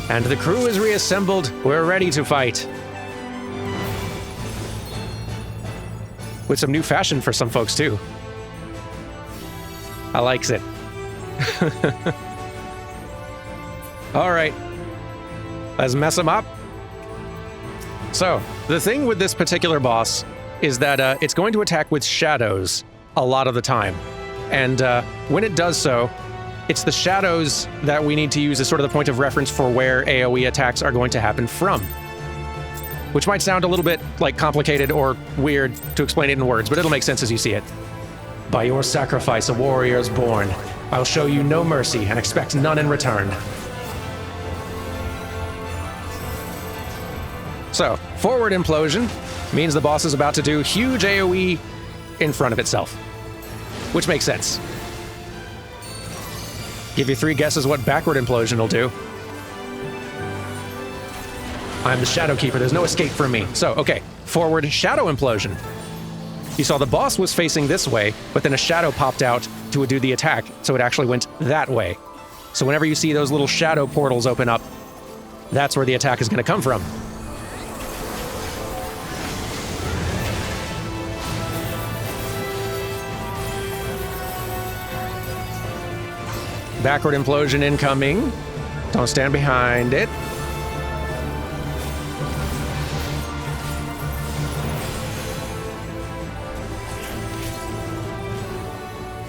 And the crew is reassembled. We're ready to fight. With some new fashion for some folks, too. I likes it. All right. Let's mess them up. So, the thing with this particular boss is that it's going to attack with shadows a lot of the time. And when it does so, it's the shadows that we need to use as sort of the point of reference for where AoE attacks are going to happen from. Which might sound a little bit, like, complicated or weird to explain it in words, but it'll make sense as you see it. By your sacrifice, a warrior is born. I'll show you no mercy and expect none in return. So, forward implosion means the boss is about to do huge AoE in front of itself. Which makes sense. Give you 3 guesses what backward implosion will do. I'm the Shadowkeeper, there's no escape from me. So, okay, forward shadow implosion. You saw the boss was facing this way, but then a shadow popped out to do the attack, so it actually went that way. So whenever you see those little shadow portals open up, that's where the attack is going to come from. Backward implosion incoming. Don't stand behind it.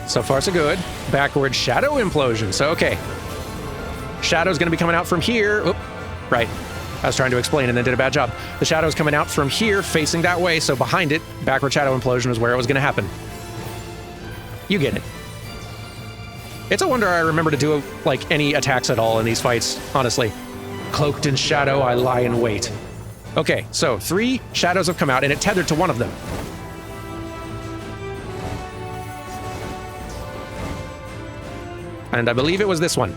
So far, so good. Backward shadow implosion. So, okay. Shadow's going to be coming out from here. Oop, right. I was trying to explain and then did a bad job. The shadow's coming out from here, facing that way, so behind it, backward shadow implosion is where it was going to happen. You get it. It's a wonder I remember to do, like, any attacks at all in these fights, honestly. Cloaked in shadow, I lie in wait. Okay, so 3 shadows have come out, and it tethered to one of them. And I believe it was this one.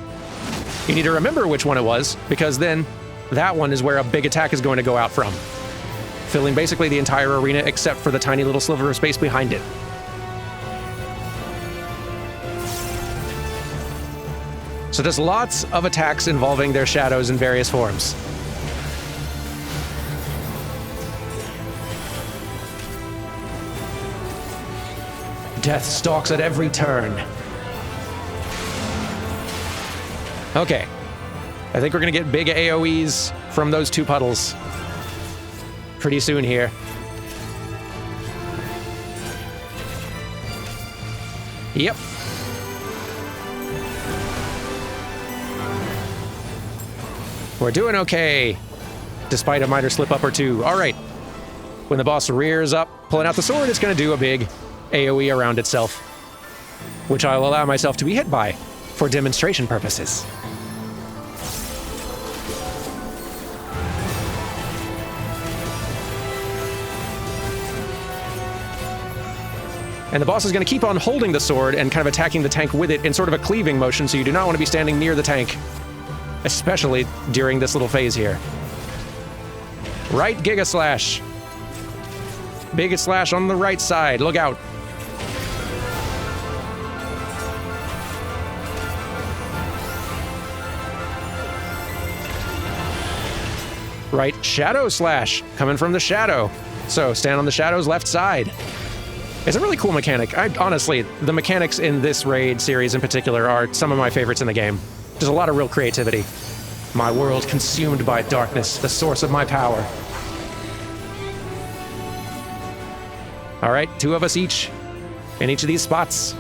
You need to remember which one it was, because then that one is where a big attack is going to go out from. Filling basically the entire arena except for the tiny little sliver of space behind it. So there's lots of attacks involving their shadows in various forms. Death stalks at every turn. Okay. I think we're gonna get big AoEs from those 2 puddles pretty soon here. Yep. We're doing okay, despite a minor slip-up or 2. All right. When the boss rears up, pulling out the sword, it's going to do a big AoE around itself, which I'll allow myself to be hit by for demonstration purposes. And the boss is going to keep on holding the sword and kind of attacking the tank with it in sort of a cleaving motion, so you do not want to be standing near the tank, especially during this little phase here. Right Giga Slash. Big Slash on the right side. Look out. Right Shadow Slash. Coming from the shadow. So stand on the shadow's left side. It's a really cool mechanic. Honestly, the mechanics in this raid series in particular are some of my favorites in the game. There's a lot of real creativity. My world consumed by darkness, the source of my power. All right, 2 of us each in each of these spots.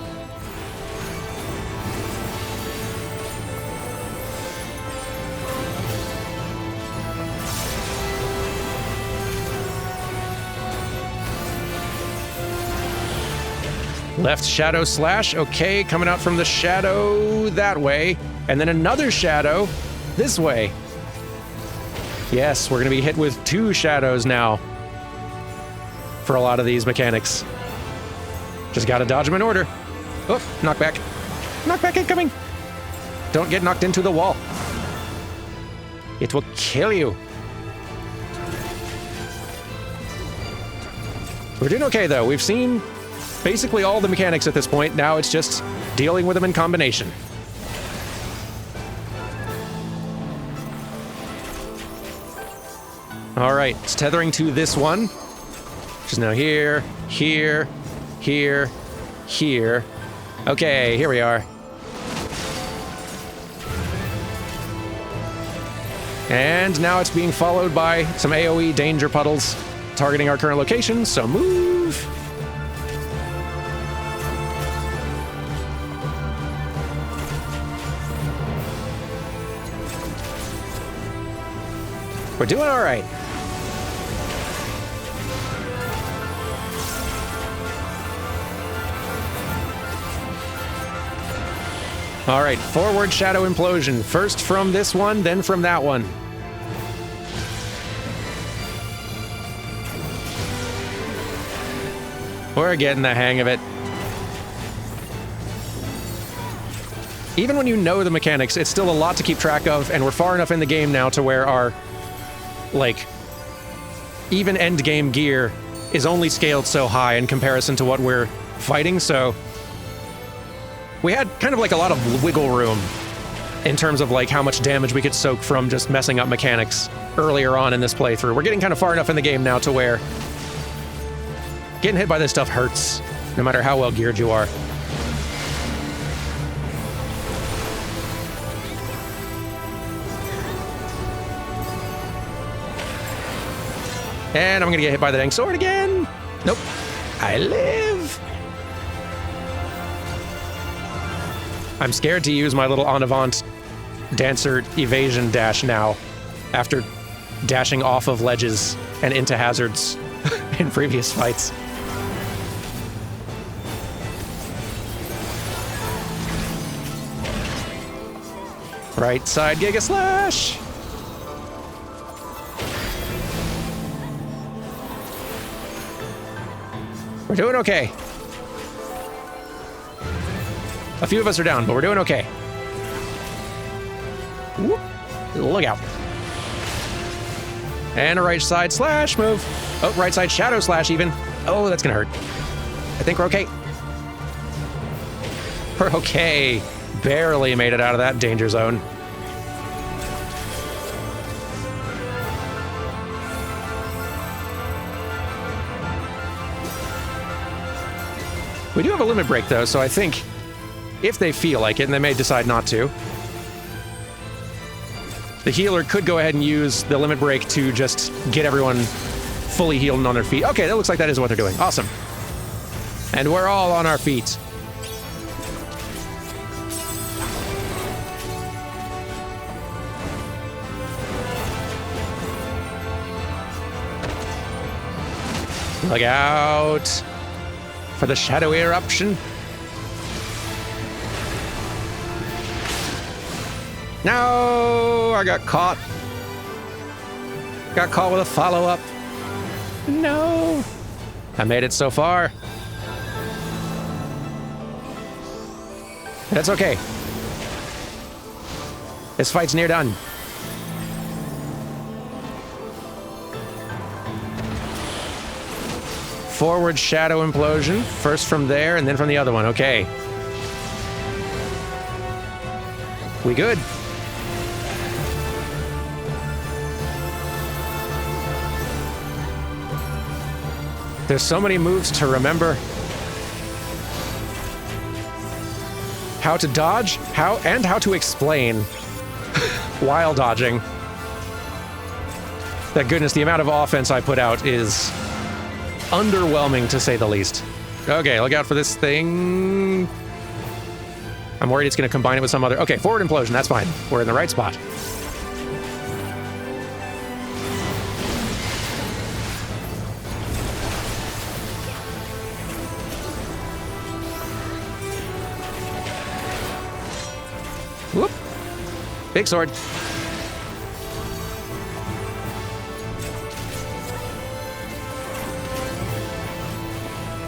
Left shadow slash, okay, coming out from the shadow that way, and then another shadow this way. Yes, we're gonna be hit with 2 shadows now for a lot of these mechanics. Just gotta dodge them in order. Oh, knockback. Knockback incoming. Don't get knocked into the wall. It will kill you. We're doing okay though. We've seen basically all the mechanics at this point. Now it's just dealing with them in combination. All right, it's tethering to this one, which is now here, here, here, here. Okay, here we are. And now it's being followed by some AoE danger puddles targeting our current location, so move. We're doing all right. All right, forward shadow implosion. First from this one, then from that one. We're getting the hang of it. Even when you know the mechanics, it's still a lot to keep track of, and we're far enough in the game now to where our, like, even end game gear is only scaled so high in comparison to what we're fighting, so we had kind of like a lot of wiggle room in terms of like how much damage we could soak from just messing up mechanics earlier on in this playthrough. We're getting kind of far enough in the game now to where getting hit by this stuff hurts, no matter how well geared you are. And I'm gonna get hit by the dang sword again. Nope. I live. I'm scared to use my little en avant dancer evasion dash now, after dashing off of ledges and into hazards in previous fights. Right side Giga Slash! We're doing okay. A few of us are down, but we're doing okay. Whoop. Look out. And a right side slash move. Oh, right side shadow slash even. Oh, that's gonna hurt. I think we're okay. We're okay. Barely made it out of that danger zone. We do have a limit break though, so I think if they feel like it, and they may decide not to, the healer could go ahead and use the limit break to just get everyone fully healed and on their feet. Okay, that looks like that is what they're doing. Awesome. And we're all on our feet. Look out for the shadow eruption. No, I got caught. Got caught with a follow-up. No. I made it so far. That's okay. This fight's near done. Forward shadow implosion. First from there and then from the other one. Okay. We good? There's so many moves to remember. How to dodge, how to explain. while dodging. That goodness, the amount of offense I put out is underwhelming to say the least. Okay, look out for this thing. I'm worried it's going to combine it with some other... Okay, forward implosion, that's fine. We're in the right spot. Whoop. Big sword.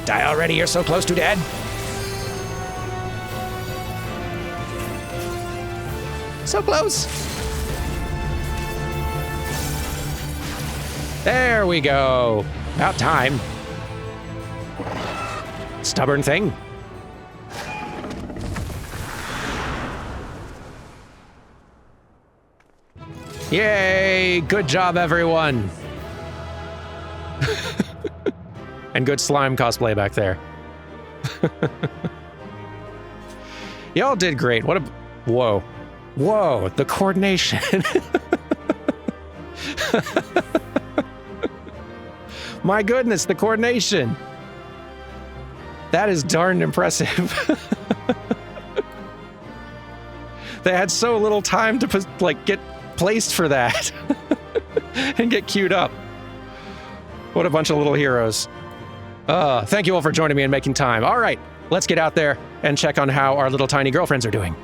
Die already, you're so close to dead. So close. There we go. About time. Stubborn thing. Yay! Good job, everyone. And good slime cosplay back there. Y'all did great. What a... Whoa. Whoa, the coordination. My goodness, the coordination. That is darn impressive. They had so little time to, like, get placed for that. And get queued up. What a bunch of little heroes. Thank you all for joining me and making time. All right, let's get out there and check on how our little tiny girlfriends are doing.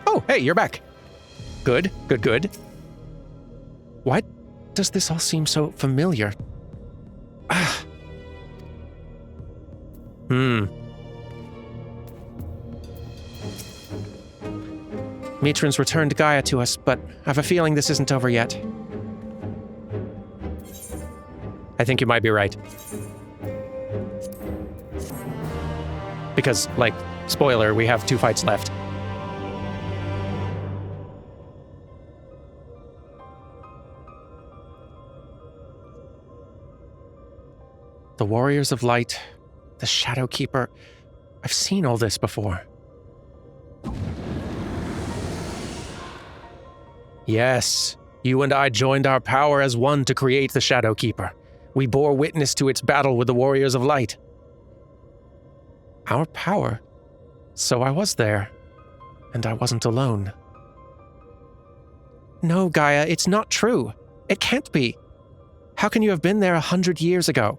Oh, hey, you're back. Good, good, good. Why does this all seem so familiar? Matron's returned Gaia to us, but I have a feeling this isn't over yet. I think you might be right. Because, like, spoiler, we have 2 fights left. The Warriors of Light, the Shadow Keeper. I've seen all this before. Yes, you and I joined our power as one to create the Shadow Keeper. We bore witness to its battle with the Warriors of Light. Our power? So I was there. And I wasn't alone. No, Gaia, it's not true. It can't be. How can you have been there 100 years ago?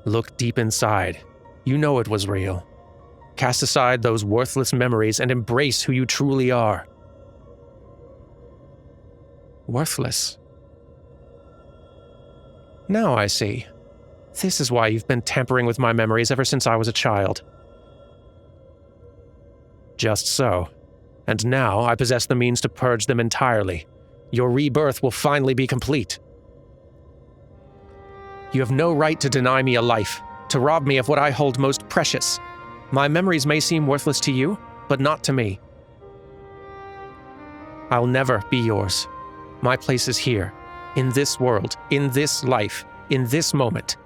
Look deep inside. You know it was real. Cast aside those worthless memories and embrace who you truly are. Worthless? Now I see. This is why you've been tampering with my memories ever since I was a child. Just so. And now I possess the means to purge them entirely. Your rebirth will finally be complete. You have no right to deny me a life, to rob me of what I hold most precious. My memories may seem worthless to you, but not to me. I'll never be yours. My place is here, in this world, in this life, in this moment.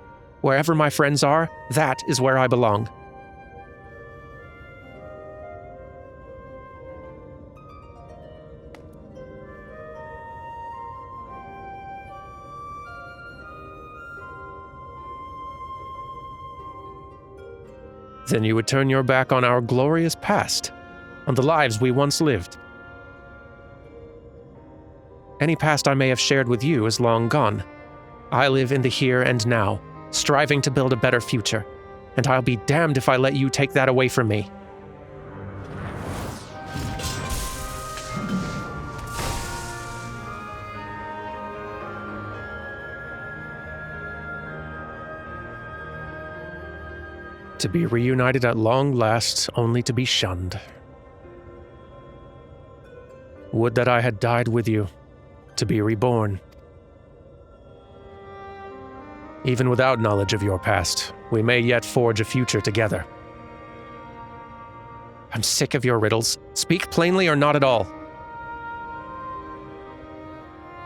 Wherever my friends are, that is where I belong. Then you would turn your back on our glorious past, on the lives we once lived. Any past I may have shared with you is long gone. I live in the here and now, striving to build a better future, and I'll be damned if I let you take that away from me. To be reunited at long last, only to be shunned. Would that I had died with you, to be reborn. Even without knowledge of your past, we may yet forge a future together. I'm sick of your riddles. Speak plainly or not at all.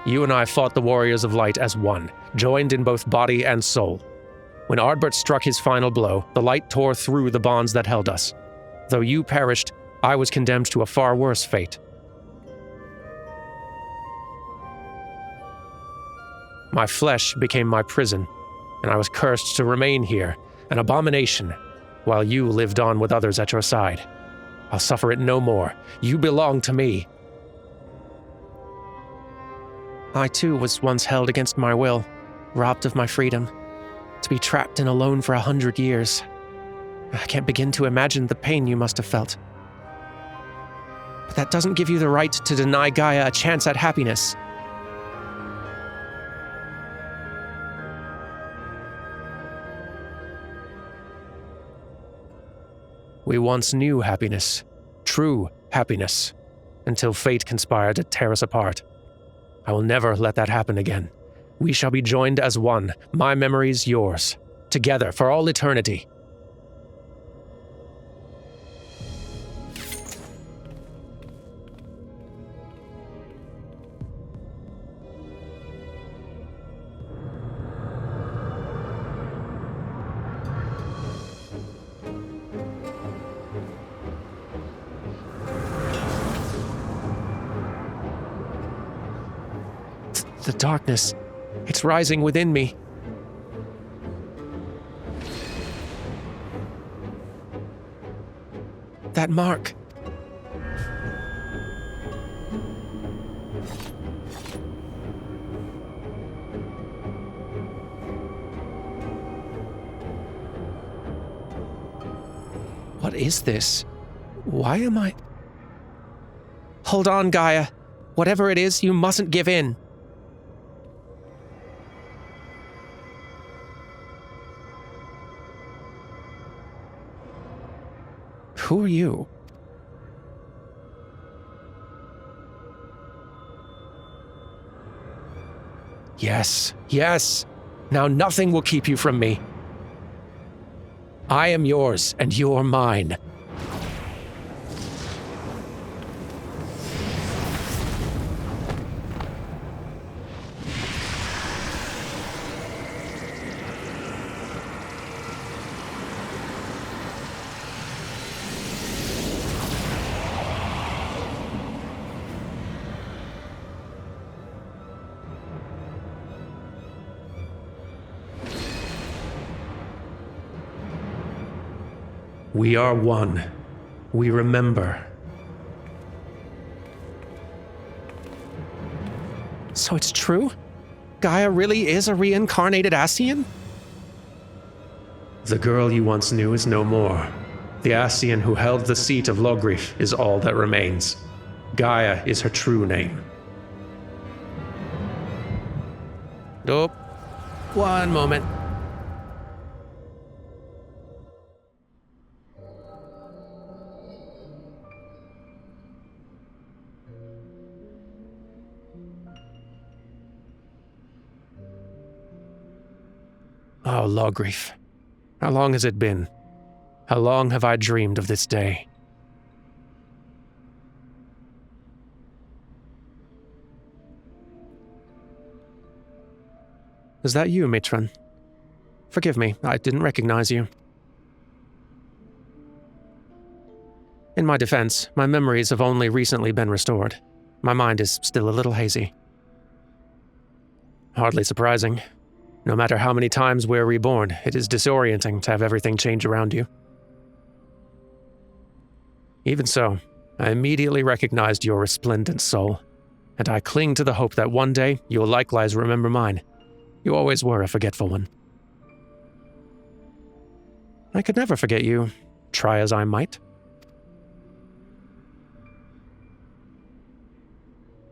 You and I fought the Warriors of Light as one, joined in both body and soul. When Ardbert struck his final blow, the light tore through the bonds that held us. Though you perished, I was condemned to a far worse fate. My flesh became my prison, and I was cursed to remain here, an abomination, while you lived on with others at your side. I'll suffer it no more. You belong to me. I too was once held against my will, robbed of my freedom, to be trapped and alone for 100 years. I can't begin to imagine the pain you must have felt. But that doesn't give you the right to deny Gaia a chance at happiness. We once knew happiness, true happiness, until fate conspired to tear us apart. I will never let that happen again. We shall be joined as one, my memories yours, together for all eternity. The darkness, it's rising within me. That mark. What is this? Why am I... Hold on, Gaia. Whatever it is, you mustn't give in. Who are you? Yes, yes. Now nothing will keep you from me. I am yours, and you're mine. We are one. We remember. So it's true? Gaia really is a reincarnated Ascian? The girl you once knew is no more. The Ascian who held the seat of Logsdon is all that remains. Gaia is her true name. Nope. One moment. Oh, Logsdon. How long has it been? How long have I dreamed of this day? Is that you, Matron? Forgive me, I didn't recognize you. In my defense, my memories have only recently been restored. My mind is still a little hazy. Hardly surprising. No matter how many times we're reborn, it is disorienting to have everything change around you. Even so, I immediately recognized your resplendent soul, and I cling to the hope that one day you'll likewise remember mine. You always were a forgetful one. I could never forget you, try as I might.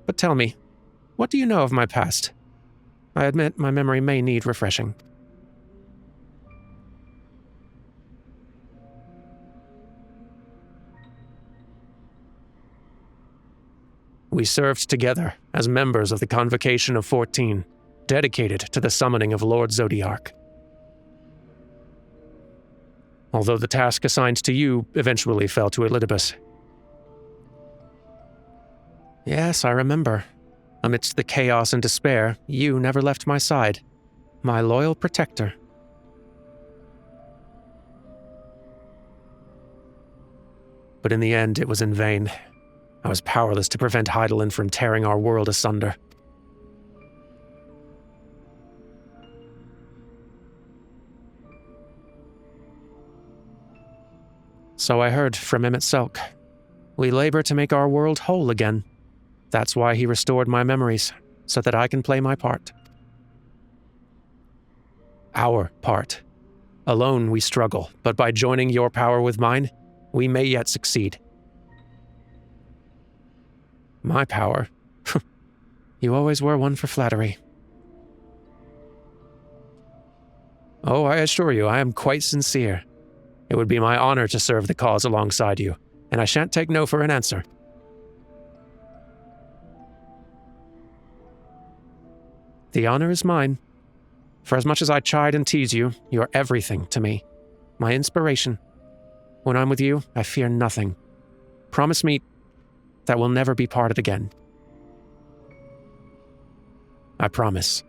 But tell me, what do you know of my past? I admit my memory may need refreshing. We served together as members of the Convocation of 14, dedicated to the summoning of Lord Zodiarch. Although the task assigned to you eventually fell to Elidibus. Yes, I remember. Amidst the chaos and despair, you never left my side, my loyal protector. But in the end, it was in vain. I was powerless to prevent Heidelin from tearing our world asunder. So I heard from Emmett Selk. We labor to make our world whole again. That's why he restored my memories, so that I can play my part. Our part. Alone we struggle, but by joining your power with mine, we may yet succeed. My power? You always were one for flattery. Oh, I assure you, I am quite sincere. It would be my honor to serve the cause alongside you, and I shan't take no for an answer. The honor is mine. For as much as I chide and tease you, you are everything to me. My inspiration. When I'm with you, I fear nothing. Promise me that we'll never be parted again. I promise.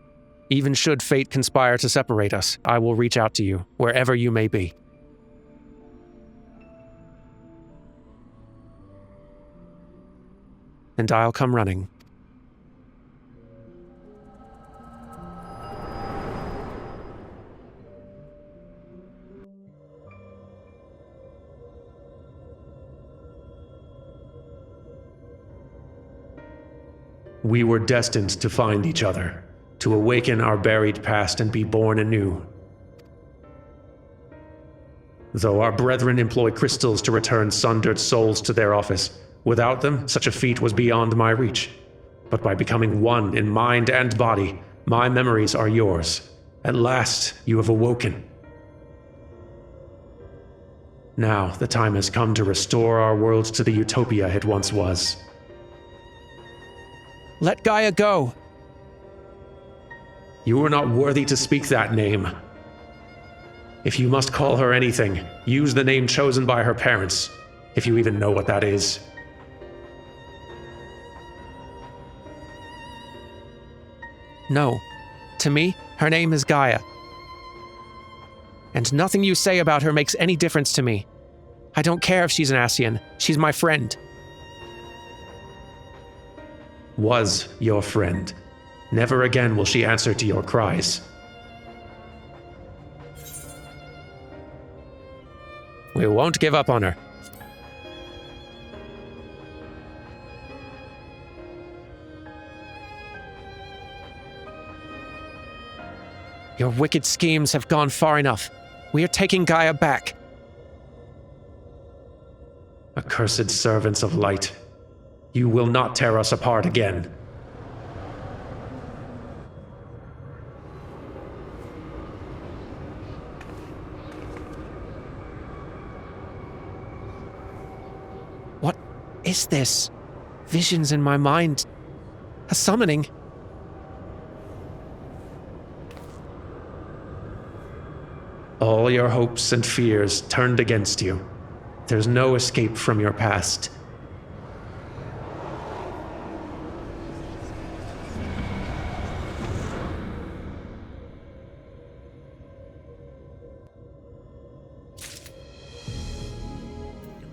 Even should fate conspire to separate us, I will reach out to you, wherever you may be. And I'll come running. We were destined to find each other, to awaken our buried past and be born anew. Though our brethren employ crystals to return sundered souls to their office, without them, such a feat was beyond my reach. But by becoming one in mind and body, my memories are yours. At last, you have awoken. Now, the time has come to restore our world to the utopia it once was. Let Gaia go! You are not worthy to speak that name. If you must call her anything, use the name chosen by her parents, if you even know what that is. No. To me, her name is Gaia. And nothing you say about her makes any difference to me. I don't care if she's an Ascian. She's my friend. Was your friend. Never again will she answer to your cries. We won't give up on her. Your wicked schemes have gone far enough. We are taking Gaia back. Accursed servants of light. You will not tear us apart again. What is this? Visions in my mind. A summoning. All your hopes and fears turned against you. There's no escape from your past.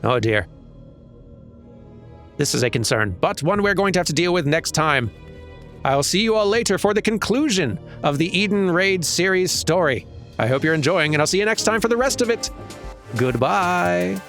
Oh dear. This is a concern, but one we're going to have to deal with next time. I'll see you all later for the conclusion of the Eden Raid series story. I hope you're enjoying, and I'll see you next time for the rest of it. Goodbye.